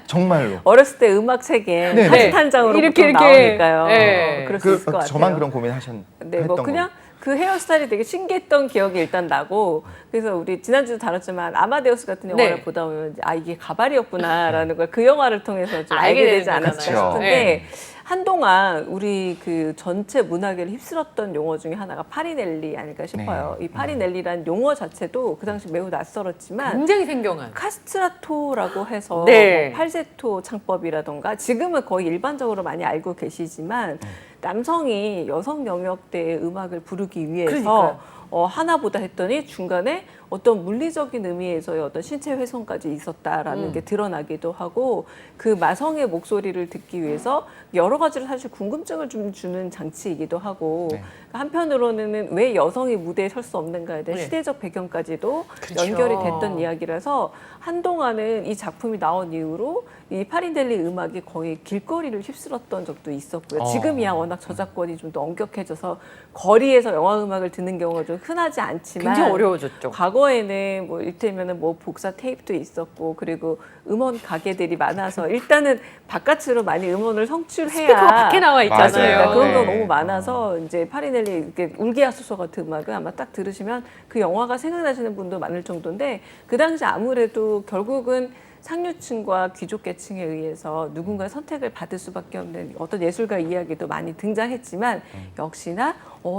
정말로. 어렸을 때 음악 세계 네. 사진 한 장으로 이렇게 나오니까요. 네. 그럴 수 있을 것 같아요. 저만 그런 네, 뭐 했던 그냥 그 헤어스타일이 되게 신기했던 기억이 일단 나고 그래서 우리 지난주도 다뤘지만 아마데우스 같은 영화를 네. 보다 보면 이제 이게 가발이었구나라는 걸 그 영화를 통해서 좀 알게 알게 되지 되는 않았을까 거잖아요. 싶은데 네. 한동안 우리 그 전체 문화계를 휩쓸었던 용어 중에 하나가 파리넬리 아닐까 싶어요. 이 파리넬리라는 용어 자체도 그 당시 매우 낯설었지만 굉장히 생경한. 카스트라토라고 해서 네. 뭐 팔세토 창법이라던가 지금은 거의 일반적으로 많이 알고 계시지만 남성이 여성 영역대의 음악을 부르기 위해서 그러니까요. 하나보다 했더니 중간에 어떤 물리적인 의미에서의 어떤 신체 훼손까지 있었다라는 게 드러나기도 하고 그 마성의 목소리를 듣기 위해서 여러 가지로 사실 궁금증을 좀 주는 장치이기도 하고 네. 한편으로는 왜 여성이 무대에 설 수 없는가에 대한 네. 시대적 배경까지도 그렇죠. 연결이 됐던 이야기라서 한동안은 이 작품이 나온 이후로 이 파린델리 음악이 거의 길거리를 휩쓸었던 적도 있었고요. 지금이야 워낙 저작권이 좀 더 엄격해져서 거리에서 영화 음악을 듣는 경우가 좀 흔하지 않지만 굉장히 어려워졌죠. 과거에는 뭐 이를테면은 뭐 복사 테이프도 있었고 그리고 음원 가게들이 많아서 일단은 바깥으로 많이 음원을 성취해야 스피커가 밖에 나와 있잖아요. 맞아요. 그런 거 네. 너무 많아서 이제 파리넬리 이렇게 울기야소서 같은 음악은 아마 딱 들으시면 그 영화가 생각나시는 분도 많을 정도인데 그 당시 아무래도 결국은 상류층과 귀족계층에 의해서 누군가의 선택을 받을 수밖에 없는 어떤 예술가 이야기도 많이 등장했지만 역시나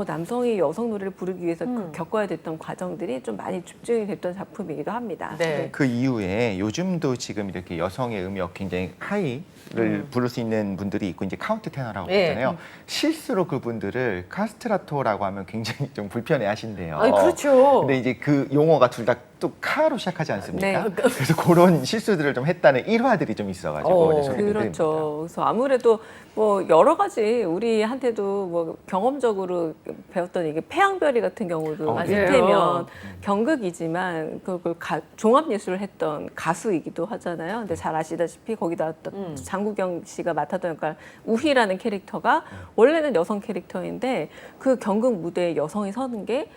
남성이 여성 노래를 부르기 위해서 겪어야 됐던 과정들이 좀 많이 집중이 됐던 작품이기도 합니다. 네. 그 이후에 요즘도 지금 이렇게 여성의 음역 굉장히 하이를 부를 수 있는 분들이 있고 이제 카운트 테너라고 네. 하잖아요. 실수로 그분들을 카스트라토라고 하면 굉장히 좀 불편해하신대요. 아니, 그렇죠. 근데 이제 그 용어가 둘 다 또 카로 시작하지 않습니까? 네. 그래서 그런 실수들을 좀 했다는 일화들이 좀 있어가지고 이제 소개를 드립니다. 그렇죠. 그래서 아무래도 뭐 여러 가지 우리한테도 뭐 경험적으로 배웠던 이게 태양별이 같은 경우도 맞아요. 이를테면 경극이지만 그걸 종합 예술을 했던 가수이기도 하잖아요. 근데 잘 아시다시피 거기 나왔던 장국영 씨가 맡았던 역할 우희라는 캐릭터가 원래는 여성 캐릭터인데 그 경극 무대에 여성이 서는 게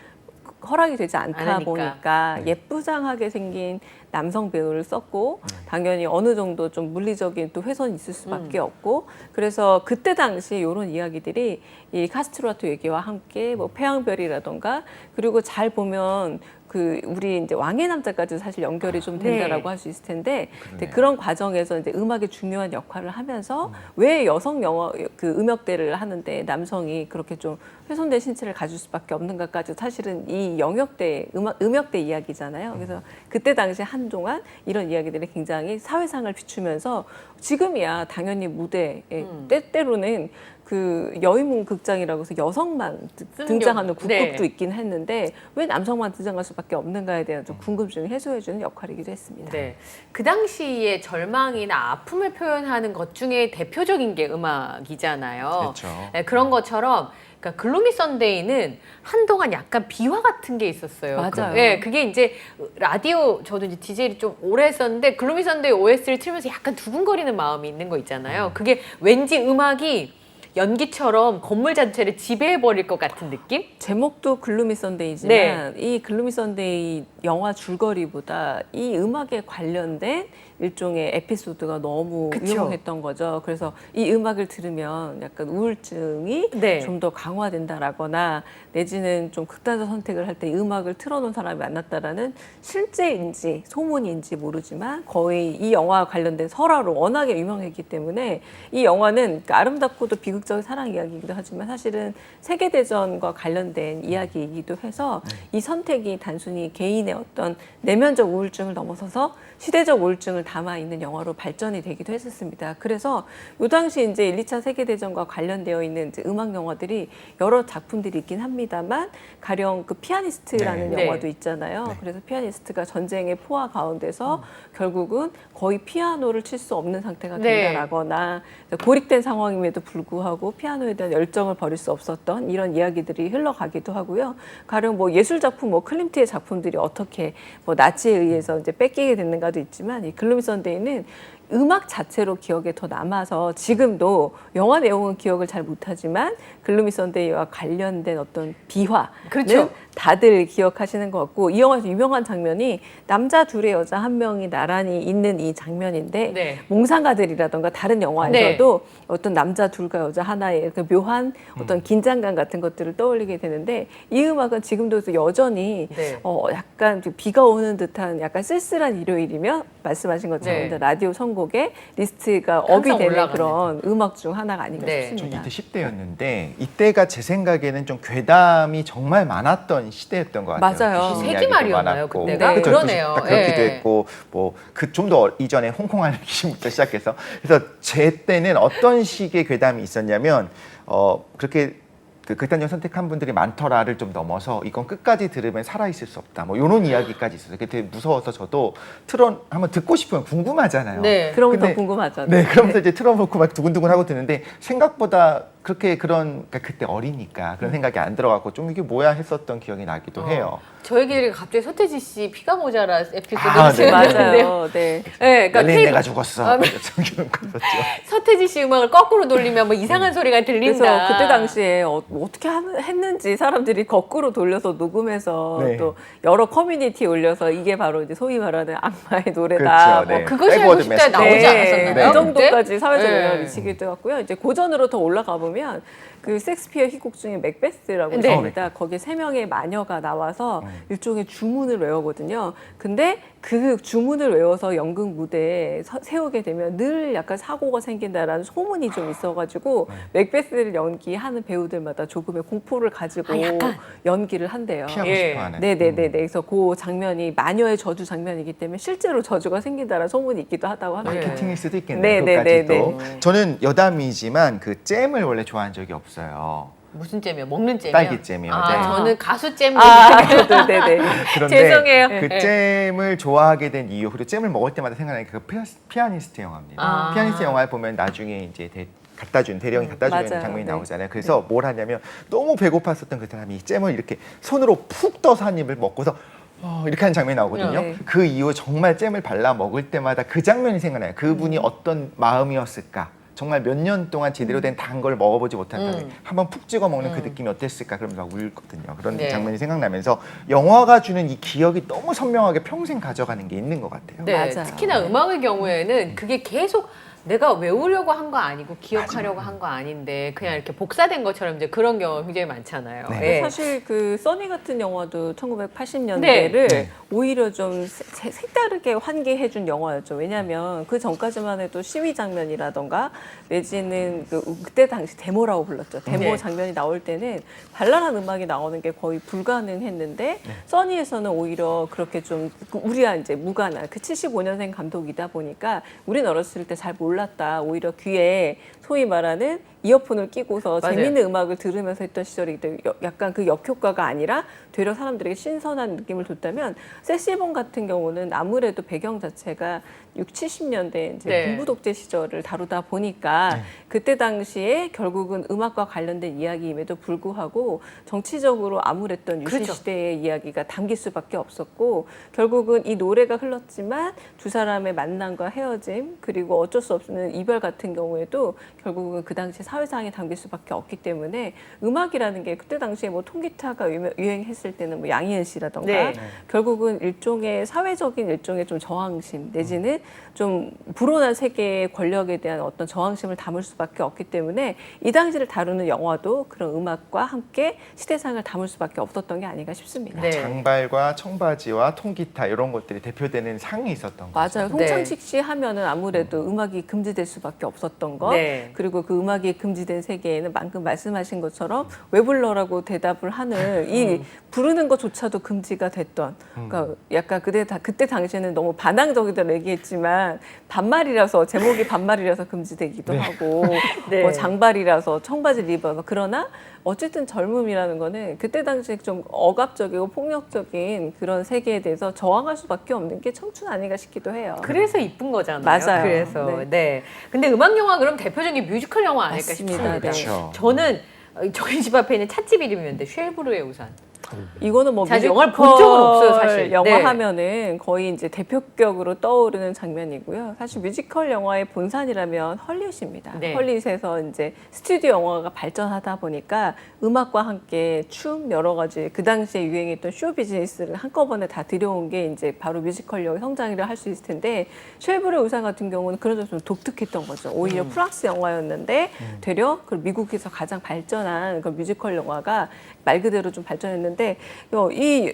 허락이 되지 안 않다 하니까. 보니까 예쁘장하게 생긴 남성 배우를 썼고 당연히 어느 정도 좀 물리적인 또 훼손이 있을 수밖에 없고 그래서 그때 당시 이런 이야기들이 이 카스트라토 얘기와 함께 뭐 태양별이라던가 그리고 잘 보면 그 우리 이제 왕의 남자까지 사실 연결이 좀 된다라고 네. 할 수 있을 텐데 근데 그런 과정에서 이제 음악이 중요한 역할을 하면서 왜 여성 영화 그 음역대를 하는데 남성이 그렇게 좀 훼손된 신체를 가질 수밖에 없는가까지 사실은 이 영역대 음역대 이야기잖아요. 그래서 그때 당시 한동안 이런 이야기들이 굉장히 사회상을 비추면서 지금이야 당연히 무대에 때때로는 그 여인문 극장이라고 해서 여성만 등장하는 경우. 국극도 네. 있긴 했는데 왜 남성만 등장할 수밖에 없는가에 대한 좀 궁금증을 해소해주는 역할이기도 했습니다. 네. 그 당시에 절망이나 아픔을 표현하는 것 중에 대표적인 게 음악이잖아요. 그렇죠. 네, 그런 것처럼 그러니까 글로미 선데이는 한동안 약간 비화 같은 게 있었어요. 맞아요. 네, 그게 이제 라디오 저도 이제 DJ를 좀 오래 했었는데 글로미 선데이 OS를 틀면서 약간 두근거리는 마음이 있는 거 있잖아요. 그게 왠지 음악이 연기처럼 건물 자체를 지배해버릴 것 같은 느낌? 제목도 글루미 선데이지만 네. 이 글루미 선데이 영화 줄거리보다 이 음악에 관련된 일종의 에피소드가 너무 그쵸. 유명했던 거죠. 그래서 이 음악을 들으면 약간 우울증이 네. 좀 더 강화된다라거나 내지는 좀 극단적 선택을 할 때 이 음악을 틀어놓은 사람이 만났다라는 실제인지 소문인지 모르지만 거의 이 영화와 관련된 설화로 워낙에 유명했기 때문에 이 영화는 그러니까 아름답고도 비극적인 사랑 이야기이기도 하지만 사실은 세계대전과 관련된 이야기이기도 해서 이 선택이 단순히 개인의 어떤 내면적 우울증을 넘어서서 시대적 우울증을 담아 있는 영화로 발전이 되기도 했었습니다. 그래서 이 당시 이제 1, 2차 세계대전과 관련되어 있는 이제 음악 영화들이 여러 작품들이 있긴 합니다만 가령 그 피아니스트라는 네. 영화도 있잖아요. 그래서 피아니스트가 전쟁의 포화 가운데서 결국은 거의 피아노를 칠 수 없는 상태가 네. 된다라거나 고립된 상황임에도 불구하고 피아노에 대한 열정을 버릴 수 없었던 이런 이야기들이 흘러가기도 하고요. 가령 뭐 예술 작품, 뭐 클림트의 작품들이 어떻게 뭐 나치에 의해서 이제 뺏기게 됐는가도 있지만 이 글루미 선데이는 음악 자체로 기억에 더 남아서 지금도 영화 내용은 기억을 잘 못하지만 글루미 선데이와 관련된 어떤 비화는 그렇죠. 다들 기억하시는 것 같고 이 영화에서 유명한 장면이 남자 둘의 여자 한 명이 나란히 있는 이 장면인데 네. 몽상가들이라던가 다른 영화에서도 어떤 남자 둘과 여자 하나의 그 묘한 어떤 긴장감 같은 것들을 떠올리게 되는데 이 음악은 지금도 여전히 네. 약간 비가 오는 듯한 약간 쓸쓸한 일요일이면 말씀하신 것처럼 네. 라디오 선곡 빌보드의 리스트가 업이 항상 되는 올라가는. 그런 음악 중 하나가 아닌가 네. 전 싶습니다. 이때 10대였는데 이때가 제 생각에는 좀 괴담이 정말 많았던 시대였던 것 같아요. 맞아요. 귀신 세기 이야기도 말이었나요, 많았고. 그때가? 그쵸, 그러네요. 딱 그렇기도 예. 했고 뭐 그 좀 더 이전에 홍콩하는 귀신부터 시작해서 그래서 제 때는 어떤 식의 괴담이 있었냐면 그렇게 그 극단적 선택한 분들이 많더라를 좀 넘어서 이건 끝까지 들으면 살아있을 수 없다. 뭐 이런 이야기까지 있었어요. 그게 되게 무서워서 저도 한번 듣고 싶으면 궁금하잖아요. 네. 그러면 근데- 더 궁금하죠. 네, 그러면서 이제 틀어놓고 막 두근두근 하고 듣는데 생각보다 그렇게 그러니까 그때 어리니까 그런 생각이 안 들어갔고 좀 이게 뭐야 했었던 기억이 나기도 해요. 저에게 갑자기 서태지 씨 피가 모자라 에피소드가 아, 네. 생각나는데요. 맞아요. 네. 네, 그러니까 멜린 테이프- 내가 죽었어. 아, 네. 이런 거 있었죠. 서태지 씨 음악을 거꾸로 돌리면 뭐 이상한 소리가 들린다. 그래서 그때 당시에 어떻게 했는지 사람들이 거꾸로 돌려서 녹음해서 네. 또 여러 커뮤니티에 올려서 이게 바로 이제 소위 말하는 악마의 노래다. 그렇죠. 네. 그것이 알고 백워드 싶다에 메시지. 나오지 네. 않았었나요? 네. 그 정도까지 사회적 네. 영향을 미치기도 했고요. 이제 고전으로 더 올라가 보면 그 섹스피어 희곡 중에 맥베스라고 네. 있습니다. 거기에 3명의 마녀가 나와서 일종의 주문을 외우거든요. 근데 그 주문을 외워서 연극 무대에 세우게 되면 늘 약간 사고가 생긴다라는 소문이 좀 있어가지고 맥베스를 연기하는 배우들마다 조금의 공포를 가지고 연기를 한대요. 피하고 예. 싶어하는. 네네네. 그래서 그 장면이 마녀의 저주 장면이기 때문에 실제로 저주가 생긴다라는 소문이 있기도 하다고 합니다. 마케팅일 수도 네, 있겠네요. 네, 네, 그것까지도. 네. 저는 여담이지만 그 잼을 원래 좋아한 적이 없어요. 무슨 잼이요? 먹는 잼이요? 딸기잼이요. 아, 네. 저는 가수 잼. 네네네. 그런데 죄송해요. 그 네. 잼을 좋아하게 된 이유 그리고 잼을 먹을 때마다 생각나는 그 피아니스트 영화입니다. 아. 피아니스트 영화에 보면 나중에 이제 대령이 갖다 주는 맞아요. 장면이 네. 나오잖아요. 그래서 뭘 하냐면 너무 배고팠었던 그 사람이 잼을 이렇게 손으로 푹 떠서 한 입을 먹고서 이렇게 하는 장면이 나오거든요. 네. 그 이후 정말 잼을 발라 먹을 때마다 그 장면이 생각나요. 그분이 어떤 마음이었을까? 정말 몇 년 동안 제대로 된 단 걸 먹어보지 못한 한번 푹 찍어 먹는 그 느낌이 어땠을까? 그러면서 막 울거든요. 그런 네. 장면이 생각나면서 영화가 주는 이 기억이 너무 선명하게 평생 가져가는 게 있는 것 같아요. 네, 맞아요. 특히나 음악의 경우에는 그게 계속 내가 외우려고 한 거 아니고 기억하려고 한 거 아닌데 그냥 이렇게 복사된 것처럼 이제 그런 경우가 굉장히 많잖아요. 네. 예. 사실 그 써니 같은 영화도 1980년대를 네. 오히려 좀 색다르게 환기해준 영화였죠. 왜냐하면 그 전까지만 해도 시위 장면이라던가 내지는 그때 당시 데모라고 불렀죠. 데모 네. 장면이 나올 때는 발랄한 음악이 나오는 게 거의 불가능했는데 써니에서는 오히려 그렇게 좀 우리와 이제 무관한 그 75년생 감독이다 보니까 우리는 어렸을 때 잘 몰랐다. 오히려 귀에 소위 말하는 이어폰을 끼고서 맞아요. 재밌는 음악을 들으면서 했던 시절이기 때문에 약간 그 역효과가 아니라 되려 사람들에게 신선한 느낌을 줬다면 세시본 같은 경우는 아무래도 배경 자체가 60, 70년대 이제 네. 군부 독재 시절을 다루다 보니까 그때 당시에 결국은 음악과 관련된 이야기임에도 불구하고 정치적으로 암울했던 유신 그렇죠. 시대의 이야기가 담길 수밖에 없었고 결국은 이 노래가 흘렀지만 두 사람의 만남과 헤어짐 그리고 어쩔 수 없는 이별 같은 경우에도 결국은 그 당시 사회 상황에 담길 수밖에 없기 때문에 음악이라는 게 그때 당시에 뭐 통기타가 유행했을 때는 뭐 양희은 씨라던가 네. 결국은 일종의 사회적인 일종의 좀 저항심 내지는 좀 불온한 세계의 권력에 대한 어떤 저항심을 담을 수밖에 없기 때문에 이 당시를 다루는 영화도 그런 음악과 함께 시대상을 담을 수밖에 없었던 게 아닌가 싶습니다. 네. 장발과 청바지와 통기타 이런 것들이 대표되는 상이 있었던 거죠. 맞아요. 네. 송창식 씨 하면은 아무래도 음악이 금지될 수밖에 없었던 것. 네. 그리고 그 음악이 금지된 세계에는 방금 말씀하신 것처럼 왜 불러라고 대답을 하는 이 부르는 것조차도 금지가 됐던. 그러니까 약간 그때 당시에는 너무 반항적이다고 얘기했지만 반말이라서 제목이 반말이라서 금지되기도 하고 네. 뭐 장발이라서 청바지를 입어. 그러나 어쨌든 젊음이라는 거는 그때 당시에 좀 억압적이고 폭력적인 그런 세계에 대해서 저항할 수밖에 없는 게 청춘 아닌가 싶기도 해요. 그래서 이쁜 거잖아요. 맞아요. 그래서 네. 네. 근데 음악 영화 그럼 대표적인 뮤지컬 영화 아닐까 맞습니다. 싶습니다. 그렇죠. 저는 저희 집 앞에 있는 찻집 이름이었는데 쉘브르의 우산. 이거는 뭐 사실 뮤지컬 영화를 본 적은 없어요, 사실. 영화 네. 하면은 거의 이제 대표격으로 떠오르는 장면이고요. 사실 뮤지컬 영화의 본산이라면 헐리우드입니다. 네. 헐리우드에서 이제 스튜디오 영화가 발전하다 보니까 음악과 함께 춤 여러 가지 그 당시에 유행했던 쇼 비즈니스를 한꺼번에 다 들여온 게 이제 바로 뮤지컬 성장이라 할 수 있을 텐데 쉘브르의 우산 같은 경우는 그런 점에서 좀 독특했던 거죠. 오히려 프랑스 영화였는데 되려 그 미국에서 가장 발전한 그 뮤지컬 영화가 말 그대로 좀 발전했는데 하는데 이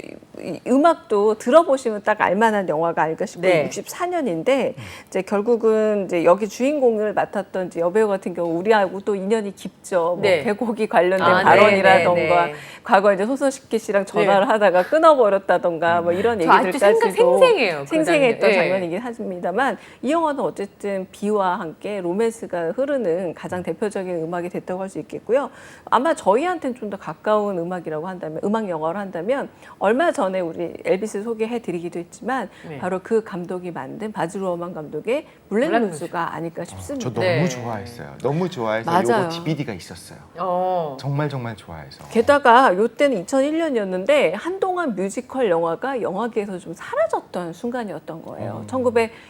음악도 들어보시면 딱 알만한 영화가 아닐까 싶고요. 네. 64년인데 이제 결국은 이제 여기 주인공을 맡았던 이제 여배우 같은 경우 우리하고 또 인연이 깊죠. 뭐 네. 개고기 관련된 아, 발언이라던가 네, 네. 과거 이제 소서식기 씨랑 전화를 하다가 끊어버렸다던가 뭐 이런 저 아직도 얘기들까지도 생생해요. 그 생생했던 장면. 네. 장면이긴 합니다만 이 영화는 어쨌든 비와 함께 로맨스가 흐르는 가장 대표적인 음악이 됐다고 할 수 있겠고요. 아마 저희한테는 좀 더 가까운 음악이라고 한다면 음악 영화로 한다면 얼마 전에 우리 엘비스 소개해드리기도 했지만 네. 바로 그 감독이 만든 바즈 루어만 감독의 블랙루즈가 아닐까 싶습니다. 저 너무 네. 좋아했어요. 너무 좋아해서 맞아요. 요거 DVD가 있었어요. 어. 정말 좋아해서. 게다가 요때는 2001년이었는데 한동안 뮤지컬 영화가 영화계에서 좀 사라졌던 순간이었던 거예요.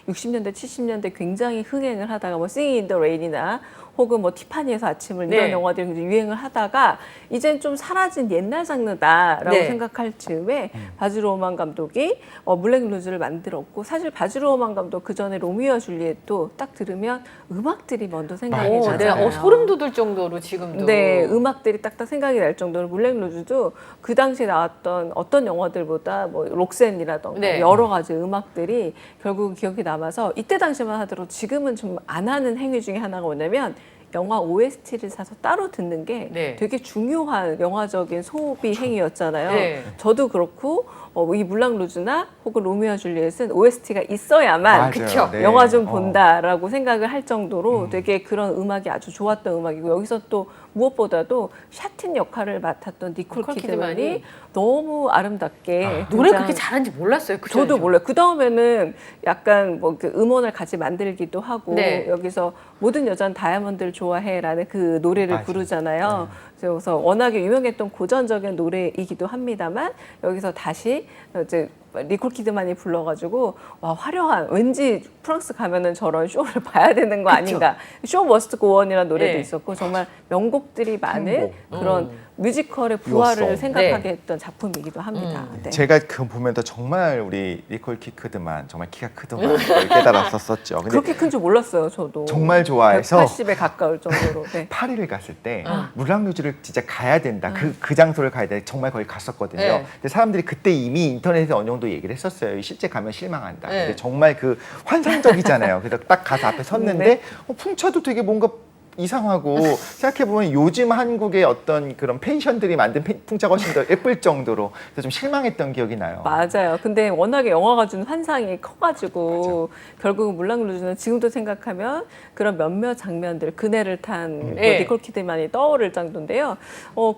1960년대, 70년대 굉장히 흥행을 하다가 뭐 Singing in the Rain이나 혹은 뭐 티파니에서 아침을 이런 네. 영화들이 굉장히 유행을 하다가 이젠 좀 사라진 옛날 장르다라고 네. 생각할 즈음에 바즈 루어만 감독이 블랙 루즈를 만들었고 사실 바즈 루어만 감독 그 전에 로미오와 줄리엣도 딱 들으면 음악들이 먼저 생각이 맞아요. 네. 나잖아요. 소름 돋을 정도로 지금도. 네, 음악들이 딱딱 생각이 날 정도로 블랙 루즈도 그 당시에 나왔던 어떤 영화들보다 뭐 록센이라던가 네. 여러 가지 음악들이 결국 기억이 남아서 이때 당시만 하더라도 지금은 좀 안 하는 행위 중에 하나가 뭐냐면 영화 OST를 사서 따로 듣는 게 네. 되게 중요한 영화적인 소비 행위였잖아요. 네. 저도 그렇고 이 물랑 루즈나 혹은 로미오와 줄리엣은 OST가 있어야만 맞아요. 그쵸. 네. 영화 좀 본다라고 생각을 할 정도로 되게 그런 음악이 아주 좋았던 음악이고 여기서 또 무엇보다도 샤틴 역할을 맡았던 니콜 니콜 키드만이 키드만이 너무 아름답게 노래 등장- 그렇게 잘하는지 몰랐어요. 그 저도 전에. 몰라요. 그 다음에는 약간 뭐 그 음원을 같이 만들기도 하고 네. 여기서 모든 여자는 다이아몬드를 좋아해라는 그 노래를 맞아요. 부르잖아요. 그래서 워낙에 유명했던 고전적인 노래이기도 합니다만 여기서 다시 이제 니콜 키드만이 불러가지고 와 화려한 왠지 프랑스 가면은 저런 쇼를 봐야 되는 거 아닌가. 쇼 머스트 고원이라는 노래도 네. 있었고 정말 명곡들이 많은 행복. 그런 뮤지컬의 부활을 유어송. 생각하게 네. 했던 작품이기도 합니다. 네. 제가 그 보면서 정말 우리 니콜 키드만 정말 키가 크더만 그걸 깨달았었죠. 근데 그렇게 큰 줄 몰랐어요, 저도. 정말 좋아해서 180에 가까울 정도로. 네. 파리를 갔을 때 아. 물랑루즈를 진짜 가야 된다. 그 장소를 가야 돼. 정말 거기 갔었거든요. 네. 근데 사람들이 그때 이미 인터넷에 어느 정도 얘기를 했었어요. 실제 가면 실망한다. 네. 근데 정말 그 환상적이잖아요. 그래서 딱 가서 앞에 섰는데 네. 풍차도 되게 뭔가 이상하고 생각해보면 요즘 한국의 어떤 그런 펜션들이 만든 풍차가 훨씬 더 예쁠 정도로 그래서 좀 실망했던 기억이 나요. 맞아요. 근데 워낙에 영화가 준 환상이 커가지고 결국 물랑 루즈는 지금도 생각하면 그런 몇몇 장면들 그네를 탄 네. 니콜 키드만이 떠오를 정도인데요.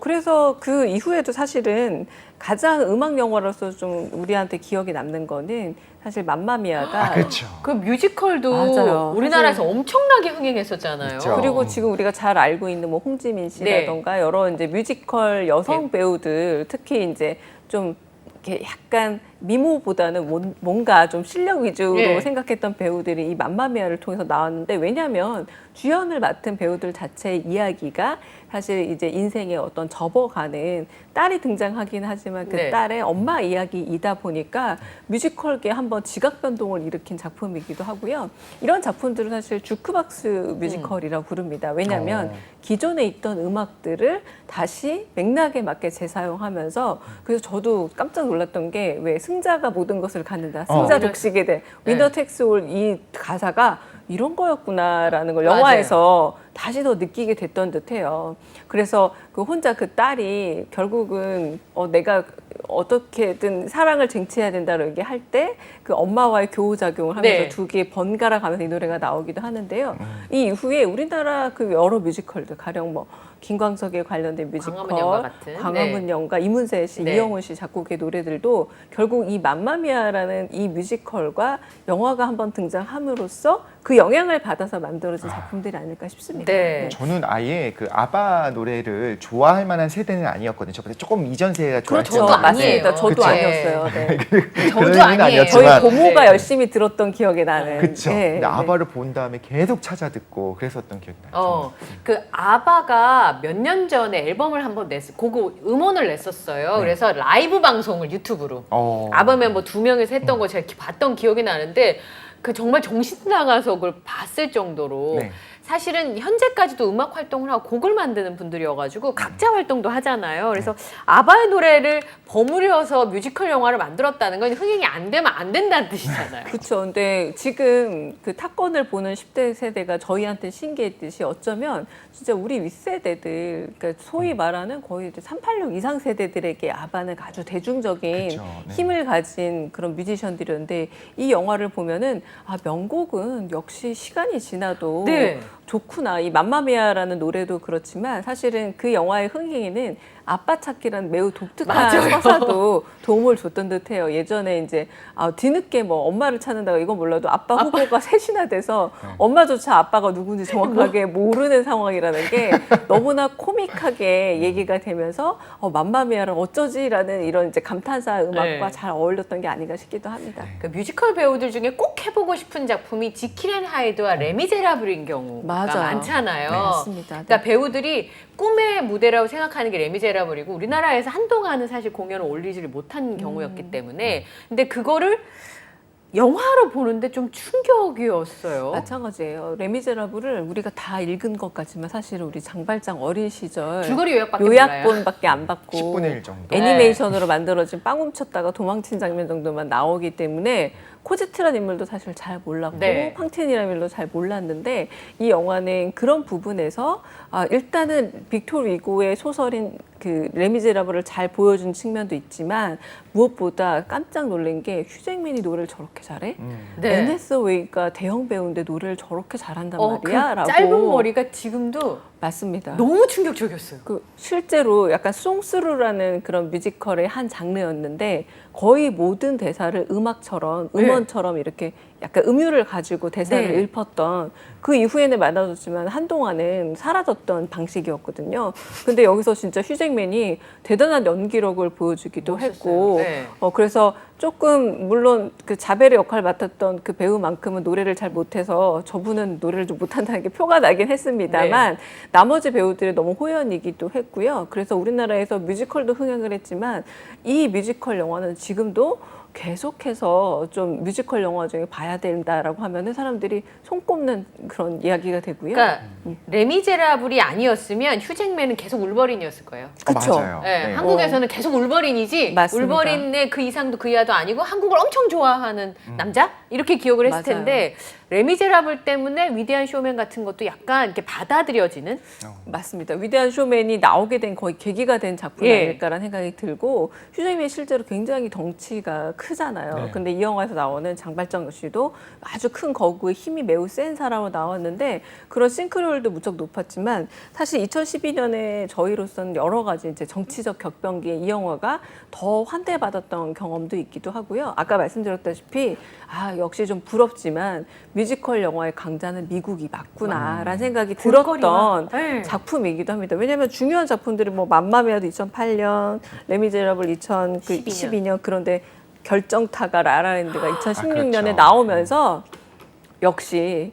그래서 그 이후에도 사실은 가장 음악 영화로서 좀 우리한테 기억에 남는 거는 사실 맘마미아가 그렇죠. 그 뮤지컬도 맞아요. 우리나라에서 엄청나게 흥행했었잖아요. 있죠. 그리고 지금 우리가 잘 알고 있는 뭐 홍지민 씨라던가 여러 이제 뮤지컬 여성 배우들 특히 이제 좀 이렇게 약간 미모보다는 뭔가 좀 실력 위주로 네. 생각했던 배우들이 이 맘마미아를 통해서 나왔는데 왜냐하면 주연을 맡은 배우들 자체의 이야기가 사실 이제 인생의 어떤 접어가는 딸이 등장하긴 하지만 그 네. 딸의 엄마 이야기이다 보니까 뮤지컬계 한번 지각 변동을 일으킨 작품이기도 하고요. 이런 작품들은 사실 주크박스 뮤지컬이라고 부릅니다. 왜냐하면 기존에 있던 음악들을 다시 맥락에 맞게 재사용하면서 그래서 저도 깜짝 놀랐던 게 왜 승자가 모든 것을 갖는다. 승자 독식에 대해 윈더 텍스 올 이 가사가 이런 거였구나라는 걸 영화에서 다시 더 느끼게 됐던 듯해요. 그래서 그 혼자 그 딸이 결국은 내가 어떻게든 사랑을 쟁취해야 된다고 얘기할 때 그 엄마와의 교우작용을 하면서 네. 두 개 번갈아 가면서 이 노래가 나오기도 하는데요. 이 이후에 우리나라 그 여러 뮤지컬들 가령 뭐 김광석에 관련된 뮤지컬, 광화문 연가 같은. 광화문 연가, 이문세 씨, 네. 이영훈 씨 작곡의 노래들도 결국 이 맘마미아라는 이 뮤지컬과 영화가 한번 등장함으로써 그 영향을 받아서 만들어진 작품들이 아닐까 싶습니다. 네. 저는 아예 그 아바 노래를 좋아할 만한 세대는 아니었거든요. 저보다 조금 이전 세대가 그렇죠. 좋아했어요. 저도 맞습니다. 아니에요. 저도 그쵸? 아니었어요. 네. 저도 그런 아니에요. 아니었지만 저희 고모가 네. 열심히 들었던 기억이 나는. 그렇죠. 네, 근데 네. 아바를 본 다음에 계속 찾아 듣고 그랬었던 기억이 나요. 그 아바가 몇 년 전에 앨범을 한번 그거 음원을 냈었어요. 그래서 라이브 방송을 유튜브로. 아바 멤버 2명이서 했던 거 제가 봤던 기억이 나는데 그 정말 정신 나가서 그걸 봤을 정도로 네. 사실은 현재까지도 음악 활동을 하고 곡을 만드는 분들이어가지고 각자 활동도 하잖아요. 그래서 아바의 노래를 버무려서 뮤지컬 영화를 만들었다는 건 흥행이 안 되면 안 된다는 뜻이잖아요. 그렇죠. 근데 지금 그 탑건을 보는 10대 세대가 저희한테 신기했듯이 어쩌면 진짜 우리 윗세대들, 그러니까 소위 말하는 거의 이제 386 이상 세대들에게 아바는 아주 대중적인 그쵸, 네. 힘을 가진 그런 뮤지션들이었는데 이 영화를 보면은 아, 명곡은 역시 시간이 지나도 네. 좋구나. 이 맘마미아라는 노래도 그렇지만 사실은 그 영화의 흥행에는 아빠 찾기란 매우 독특한 맞아요. 서사도 도움을 줬던 듯해요. 예전에 이제 뒤늦게 뭐 엄마를 찾는다고 이건 몰라도 아빠 후보가 셋이나 돼서 엄마조차 아빠가 누군지 정확하게 모르는 상황이라는 게 너무나 코믹하게 얘기가 되면서 맘마미아를 어쩌지라는 이런 이제 감탄사 음악과 네. 잘 어울렸던 게 아닌가 싶기도 합니다. 그 뮤지컬 배우들 중에 꼭 해보고 싶은 작품이 지킬 앤 하이드와 레미제라블인 경우가 맞아요. 많잖아요. 네, 맞습니다. 네. 그러니까 배우들이 꿈의 무대라고 생각하는 게 레미제라블이고 우리나라에서 한동안은 사실 공연을 올리지를 못한 경우였기 때문에 근데 그거를 영화로 보는데 좀 충격이었어요. 마찬가지예요. 레미제라블을 우리가 다 읽은 것 같지만 사실 우리 장발장 어린 시절 줄거리 요약밖에 몰라요. 요약본밖에 안 받고 10분의 1 정도. 애니메이션으로 만들어진 빵 훔쳤다가 도망친 장면 정도만 나오기 때문에 코제트라는 인물도 사실 잘 몰랐고 네. 팡틴이라는 인물도 잘 몰랐는데 이 영화는 그런 부분에서 일단은 빅토르 위고의 소설인 그 레미제라블을 잘 보여준 측면도 있지만 무엇보다 깜짝 놀란 게 휴잭맨이 노래를 저렇게 잘해? 네. 애네 서웨이가 대형 배우인데 노래를 저렇게 잘한단 그 말이야? 라고. 짧은 머리가 지금도 맞습니다. 너무 충격적이었어요. 그 실제로 약간 송스루라는 그런 뮤지컬의 한 장르였는데 거의 모든 대사를 음악처럼 음원처럼 이렇게 약간 음유를 가지고 대사를 네. 읊었던 그 이후에는 많아졌지만 한동안은 사라졌던 방식이었거든요. 근데 여기서 진짜 휴잭맨이 대단한 연기력을 보여주기도 멋있었어요. 했고 네. 그래서 조금 물론 그 자벨의 역할을 맡았던 그 배우만큼은 노래를 잘 못해서 저분은 노래를 좀 못한다는 게 표가 나긴 했습니다만 나머지 배우들이 너무 호연이기도 했고요. 그래서 우리나라에서 뮤지컬도 흥행을 했지만 이 뮤지컬 영화는 지금도 계속해서 좀 뮤지컬 영화 중에 봐야 된다라고 하면은 사람들이 손꼽는 그런 이야기가 되고요. 그러니까 레미제라블이 아니었으면 휴잭맨은 계속 울버린이었을 거예요. 그쵸? 맞아요. 네, 네. 한국에서는 계속 울버린이지 맞습니다. 울버린의 그 이상도 그 이하도 아니고 한국을 엄청 좋아하는 남자 이렇게 기억을 했을 맞아요. 텐데 레미제라블 때문에 위대한 쇼맨 같은 것도 약간 이렇게 받아들여지는 맞습니다. 위대한 쇼맨이 나오게 된 거의 계기가 된 작품이 예. 아닐까라는 생각이 들고 휴잭맨이 실제로 굉장히 덩치가 크잖아요. 네. 근데 이 영화에서 나오는 장발장 씨도 아주 큰 거구에 힘이 매우 센 사람으로 나왔는데 그런 싱크로율도 무척 높았지만 사실 2012년에 저희로서는 여러 가지 이제 정치적 격변기에 이 영화가 더 환대받았던 경험도 있기도 하고요. 아까 말씀드렸다시피 역시 좀 부럽지만 뮤지컬 영화의 강자는 미국이 맞구나라는 생각이 들었던 네. 작품이기도 합니다. 왜냐하면 중요한 작품들이 뭐 맘마미아도 2008년, 레미제라블 2012년 그런데 결정타가 라라랜드가 2016년에 그렇죠. 나오면서 역시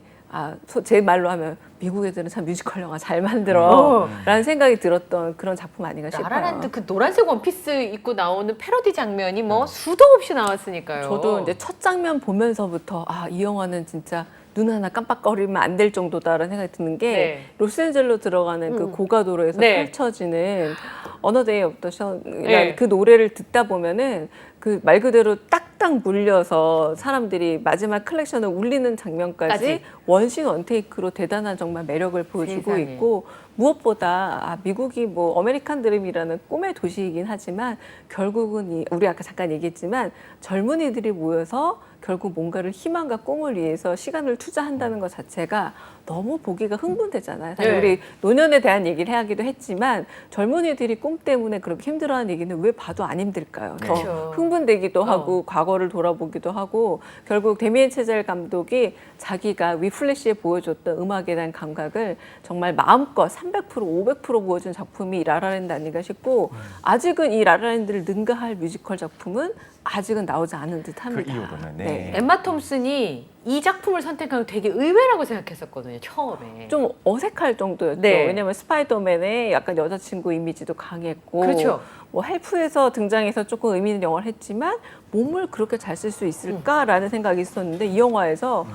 제 말로 하면 미국 애들은 참 뮤지컬 영화 잘 만들어라는 생각이 들었던 그런 작품 아닌가 싶어요. 라라랜드 그 노란색 원피스 입고 나오는 패러디 장면이 뭐 수도 없이 나왔으니까요. 저도 이제 첫 장면 보면서부터 이 영화는 진짜 눈 하나 깜빡거리면 안 될 정도다라는 생각이 드는 게 네. 로스앤젤로 들어가는 그 고가도로에서 네. 펼쳐지는 어너데이 오브 더 션이라는 네. 그 노래를 듣다 보면은 그 말 그대로 딱딱 물려서 사람들이 마지막 클렉션을 울리는 장면까지 까지. 원신 원테이크로 대단한 정말 매력을 보여주고 세상에. 있고 무엇보다 미국이 뭐 아메리칸 드림이라는 꿈의 도시이긴 하지만 결국은 우리 아까 잠깐 얘기했지만 젊은이들이 모여서 결국 뭔가를 희망과 꿈을 위해서 시간을 투자한다는 것 자체가 너무 보기가 흥분되잖아요. 사실 네. 우리 노년에 대한 얘기를 하기도 했지만 젊은이들이 꿈 때문에 그렇게 힘들어하는 얘기는 왜 봐도 안 힘들까요? 그쵸. 더 흥분되기도 하고 과거를 돌아보기도 하고 결국 데미엔 체젤 감독이 자기가 위플래시에 보여줬던 음악에 대한 감각을 정말 마음껏 300% 500% 보여준 작품이 라라랜드 아닌가 싶고 아직은 이 라라랜드를 능가할 뮤지컬 작품은 아직은 나오지 않은 듯합니다. 그 이후로는, 네. 엠마 톰슨이 이 작품을 선택한 게 되게 의외라고 생각했었거든요, 처음에. 좀 어색할 정도였죠. 네. 왜냐면 스파이더맨의 약간 여자친구 이미지도 강했고, 그렇죠. 뭐 헬프에서 등장해서 조금 의미 있는 영화를 했지만 몸을 그렇게 잘 쓸 수 있을까라는 생각이 있었는데 이 영화에서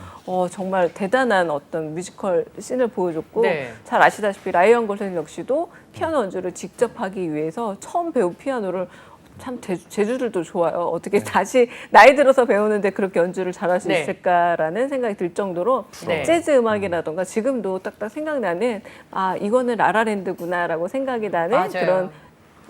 정말 대단한 어떤 뮤지컬 씬을 보여줬고 네. 잘 아시다시피 라이언 고슬링 역시도 피아노 연주를 직접 하기 위해서 처음 배운 피아노를 참 재주들도 좋아요. 어떻게 다시 나이 들어서 배우는데 그렇게 연주를 잘할 수 네. 있을까라는 생각이 들 정도로 네. 재즈 음악이라던가 지금도 딱딱 생각나는 아 이거는 라라랜드구나라고 생각이 나는 맞아요. 그런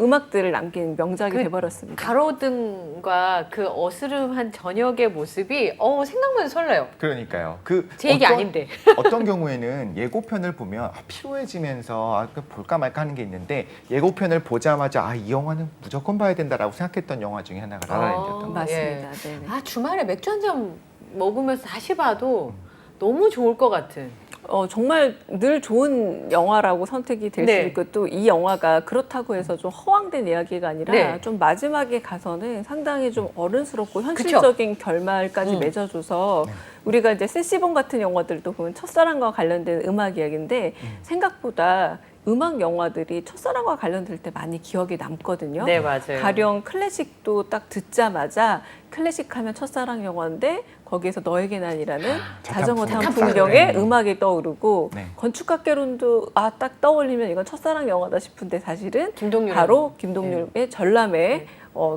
음악들을 남긴 명작이 돼버렸습니다. 가로등과 그 어스름한 저녁의 모습이 생각만 설레요. 그러니까요. 제 얘기 아닌데. 어떤 경우에는 예고편을 보면 피로해지면서 볼까 말까 하는 게 있는데 예고편을 보자마자 이 영화는 무조건 봐야 된다라고 생각했던 영화 중에 하나가 라라랜드였던 것 같아요. 맞습니다. 예. 네네. 주말에 맥주 한 잔 먹으면서 다시 봐도 너무 좋을 것 같은. 정말 늘 좋은 영화라고 선택이 될 수 네. 있고 또 이 영화가 그렇다고 해서 좀 허황된 이야기가 아니라 네. 좀 마지막에 가서는 상당히 좀 어른스럽고 현실적인 결말까지 맺어줘서 우리가 이제 세시본 같은 영화들도 보면 첫사랑과 관련된 음악 이야기인데 생각보다 음악 영화들이 첫사랑과 관련될 때 많이 기억에 남거든요. 네, 맞아요. 가령 클래식도 딱 듣자마자 클래식 하면 첫사랑 영화인데 거기에서 너에게 난이라는 자전거 타는 자전거 풍경에 네. 음악이 떠오르고 네. 건축학개론도 딱 떠올리면 이건 첫사랑 영화다 싶은데 사실은 김동률. 바로 김동률의 전람회 네.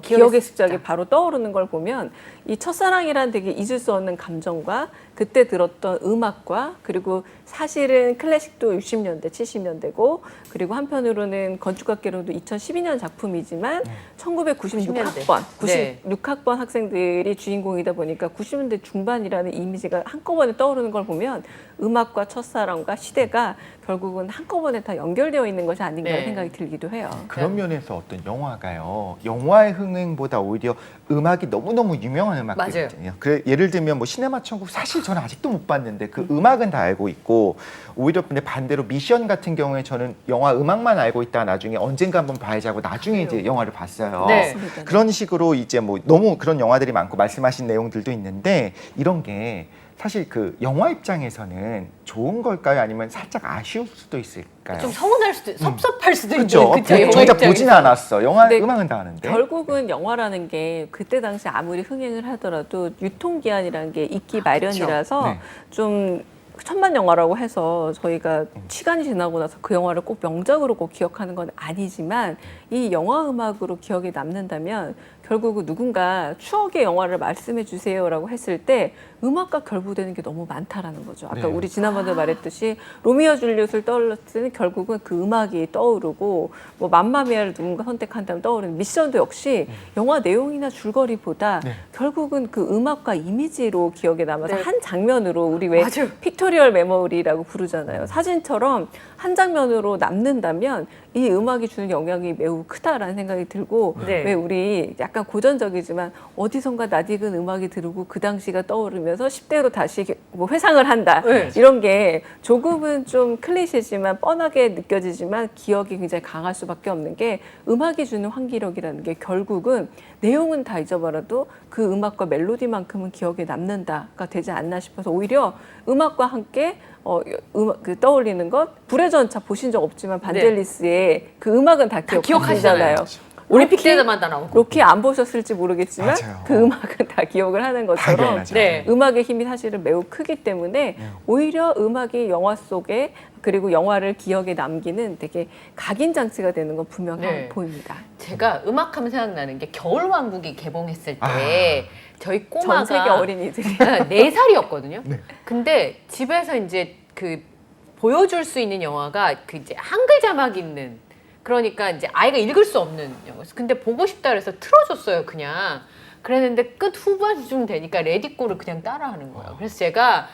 기억의 습작이 바로 떠오르는 걸 보면 이 첫사랑이란 되게 잊을 수 없는 감정과 그때 들었던 음악과 그리고 사실은 클래식도 60년대, 70년대고 그리고 한편으로는 건축학개론도 2012년 작품이지만 1996학번, 네. 96학번 학생들이 주인공이다 보니까 90년대 중반이라는 이미지가 한꺼번에 떠오르는 걸 보면 음악과 첫사랑과 시대가 결국은 한꺼번에 다 연결되어 있는 것이 아닌가 네. 생각이 들기도 해요. 그런 면에서 어떤 영화가요. 영화의 흥행보다 오히려 음악이 너무너무 유명한 음악들이거든요. 그래, 예를 들면 뭐 시네마 천국 사실 저는 아직도 못 봤는데 그 음악은 다 알고 있고 오히려 근데 반대로 미션 같은 경우에 저는 영화 음악만 알고 있다가 나중에 언젠가 한번 봐야지 하고 나중에 이제 영화를 봤어요. 네. 맞습니다. 그런 식으로 이제 뭐 너무 그런 영화들이 많고 말씀하신 내용들도 있는데 이런 게 사실 그 영화 입장에서는 좋은 걸까요? 아니면 살짝 아쉬울 수도 있을까요? 좀 서운할 수도, 섭섭할 수도 그렇죠. 있는. 그쵸? 영화 정작 입장에서. 보진 않았어. 영화 네. 음악은 다 아는데. 결국은 영화라는 게 그때 당시 아무리 흥행을 하더라도 유통기한이라는 게 있기 마련이라서 네. 좀 천만 영화라고 해서 저희가 시간이 지나고 나서 그 영화를 꼭 명작으로 꼭 기억하는 건 아니지만 이 영화 음악으로 기억에 남는다면 결국은 누군가 추억의 영화를 말씀해 주세요라고 했을 때 음악과 결부되는 게 너무 많다라는 거죠. 아까 네. 우리 지난번에 말했듯이 로미오 줄리엣을 떠올렸을 때는 결국은 그 음악이 떠오르고 뭐 맘마미아를 누군가 선택한다면 떠오르는 미션도 역시 영화 내용이나 줄거리보다 네. 결국은 그 음악과 이미지로 기억에 남아서 네. 한 장면으로 우리 왜 맞아요. 픽토리얼 메모리라고 부르잖아요. 사진처럼 한 장면으로 남는다면 이 음악이 주는 영향이 매우 크다라는 생각이 들고 네. 왜 우리 약간 고전적이지만 어디선가 낯익은 음악이 들고 그 당시가 떠오르면서 10대로 다시 뭐 회상을 한다. 네. 이런 게 조금은 좀 클리셰지만 뻔하게 느껴지지만 기억이 굉장히 강할 수밖에 없는 게 음악이 주는 환기력이라는 게 결국은 내용은 다 잊어버려도 그 음악과 멜로디만큼은 기억에 남는다가 되지 않나 싶어서 오히려 음악과 함께 그 떠올리는 것 불의 전차 보신 적 없지만 반젤리스의 그 음악은 다 기억하시잖아요. 올림픽 때마다 다 나오고. 로키 안 보셨을지 모르겠지만 맞아요. 그 음악은 다 기억을 하는 것처럼 기억나죠. 네. 음악의 힘이 사실은 매우 크기 때문에 오히려 음악이 영화 속에 그리고 영화를 기억에 남기는 되게 각인 장치가 되는 건 분명히 네. 보입니다. 제가 음악하면 생각나는 게 겨울왕국이 개봉했을 때 저희 꼬마가 전 세계 어린이들이 4살이었거든요. 네. 근데 집에서 이제 그 보여줄 수 있는 영화가 그 이제 한글 자막 있는 그러니까 이제 아이가 읽을 수 없는 영화였어요. 근데 보고 싶다 그래서 틀어줬어요, 그냥. 그랬는데 끝 후반쯤 되니까 레디꼬를 그냥 따라하는 거예요. 그래서 제가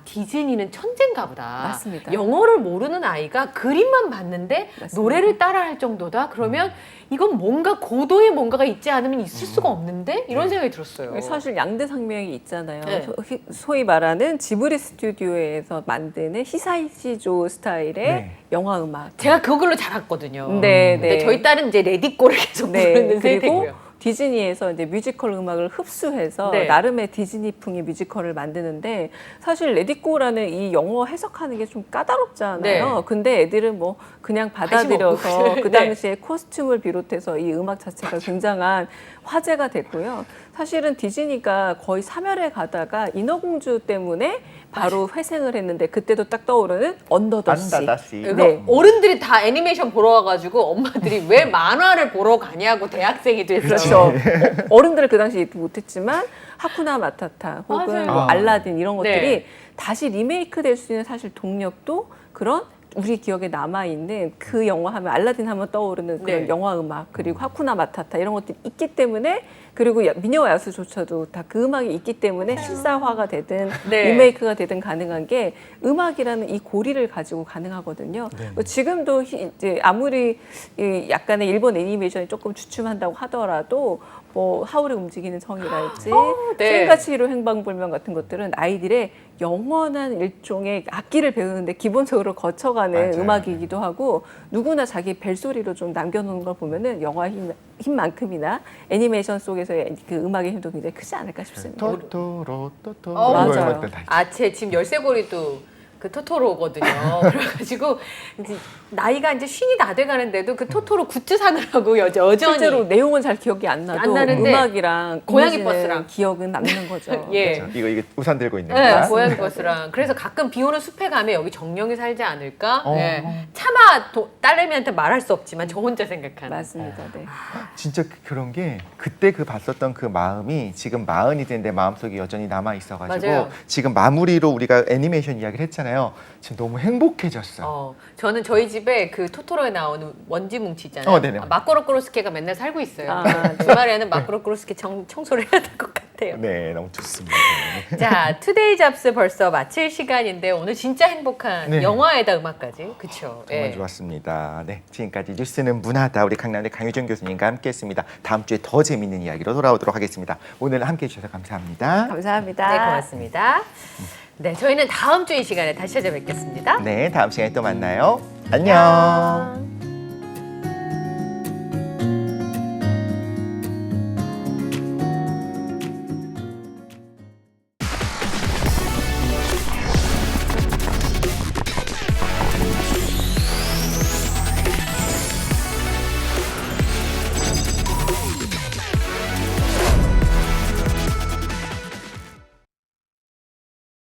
디즈니는 천재인가 보다. 맞습니다. 영어를 모르는 아이가 그림만 봤는데 맞습니다. 노래를 따라할 정도다? 그러면 이건 뭔가 고도의 뭔가가 있지 않으면 있을 수가 없는데? 이런 생각이 들었어요. 사실 양대산맥이 있잖아요. 네. 소위 말하는 지브리 스튜디오에서 만드는 히사이시조 스타일의 네. 영화 음악. 제가 그걸로 자랐거든요. 네, 근데 네. 저희 딸은 이제 레디꼬를 계속 부르는 그리고 세대고요. 디즈니에서 이제 뮤지컬 음악을 흡수해서 네. 나름의 디즈니풍의 뮤지컬을 만드는데 사실 레디꼬라는 이 영어 해석하는 게 좀 까다롭잖아요. 네. 근데 애들은 뭐 그냥 관심 받아들여서 없고. 그 네. 당시에 코스튬을 비롯해서 이 음악 자체가 굉장한 화제가 됐고요. 사실은 디즈니가 거의 사멸해 가다가 인어공주 때문에 바로 회생을 했는데 그때도 딱 떠오르는 언더더시. 안다다시. 이거 네. 어른들이 다 애니메이션 보러 와가지고 엄마들이 왜 만화를 보러 가냐고 대학생이 됐어요. 그렇죠. 어른들은 그 당시 이해도 못했지만 하쿠나 마타타 혹은 맞아요. 뭐 알라딘 이런 것들이 네. 다시 리메이크 될 수 있는 사실 동력도 그런 우리 기억에 남아있는 그 영화 하면 알라딘 하면 떠오르는 그런 네. 영화 음악 그리고 하쿠나 마타타 이런 것들이 있기 때문에 그리고 미녀와 야수조차도 다 그 음악이 있기 때문에 실사화가 되든 네. 리메이크가 되든 가능한 게 음악이라는 이 고리를 가지고 가능하거든요. 지금도 이제 아무리 이 약간의 일본 애니메이션이 조금 주춤한다고 하더라도 뭐 하울의 움직이는 성이랄지 네. 센가치히로 행방불명 같은 것들은 아이들의 영원한 일종의 악기를 배우는데 기본적으로 거쳐가는 맞아요. 음악이기도 하고 누구나 자기 벨소리로 좀 남겨놓은 걸 보면은 영화 힘만큼이나 애니메이션 속에서의 그 음악의 힘도 굉장히 크지 않을까 싶습니다. 토토로 토토로 어, 이런 맞아요. 것들 다 있죠. 아, 제 지금 열쇠고리도 그 토토로거든요. 그래가지고 이제 나이가 이제 쉰이 다 돼가는데도 그 토토로 굿즈 사느라고 여전히 실제로 내용은 잘 기억이 안 나도 안 나는데 음악이랑 고양이 이미지는 버스랑. 기억은 남는 거죠. 예. 그렇죠. 이거 우산 들고 있는 네, 거야. 고양이 버스랑. 그래서 가끔 비 오는 숲에 가면 여기 정령이 살지 않을까? 어. 예. 차마 딸내미한테 말할 수 없지만 저 혼자 생각하는. 맞습니다. 네. 진짜 그런 게 그때 그 봤었던 그 마음이 지금 마흔이 된 내 마음속에 여전히 남아 있어가지고 맞아요. 지금 마무리로 우리가 애니메이션 이야기를 했잖아요. 지금 너무 행복해졌어. 저는 저희 집에 그 토토로에 나오는 원지 뭉치 있잖아요. 네네. 마코로 크로스케가 맨날 살고 있어요. 아. 주말에는 마코로 크로스케 청소를 해야 될 것 같아요. 네, 너무 좋습니다. 자, 투데이 잡스 벌써 마칠 시간인데 오늘 진짜 행복한 네. 영화에다 음악까지. 그쵸? 정말 예. 좋았습니다. 네, 지금까지 뉴스는 문화다. 우리 강남대 강유정 교수님과 함께했습니다. 다음 주에 더 재밌는 이야기로 돌아오도록 하겠습니다. 오늘 함께해 주셔서 감사합니다. 감사합니다. 네, 고맙습니다. 네, 저희는 다음 주 이 시간에 다시 찾아뵙겠습니다. 네, 다음 시간에 또 만나요. 안녕.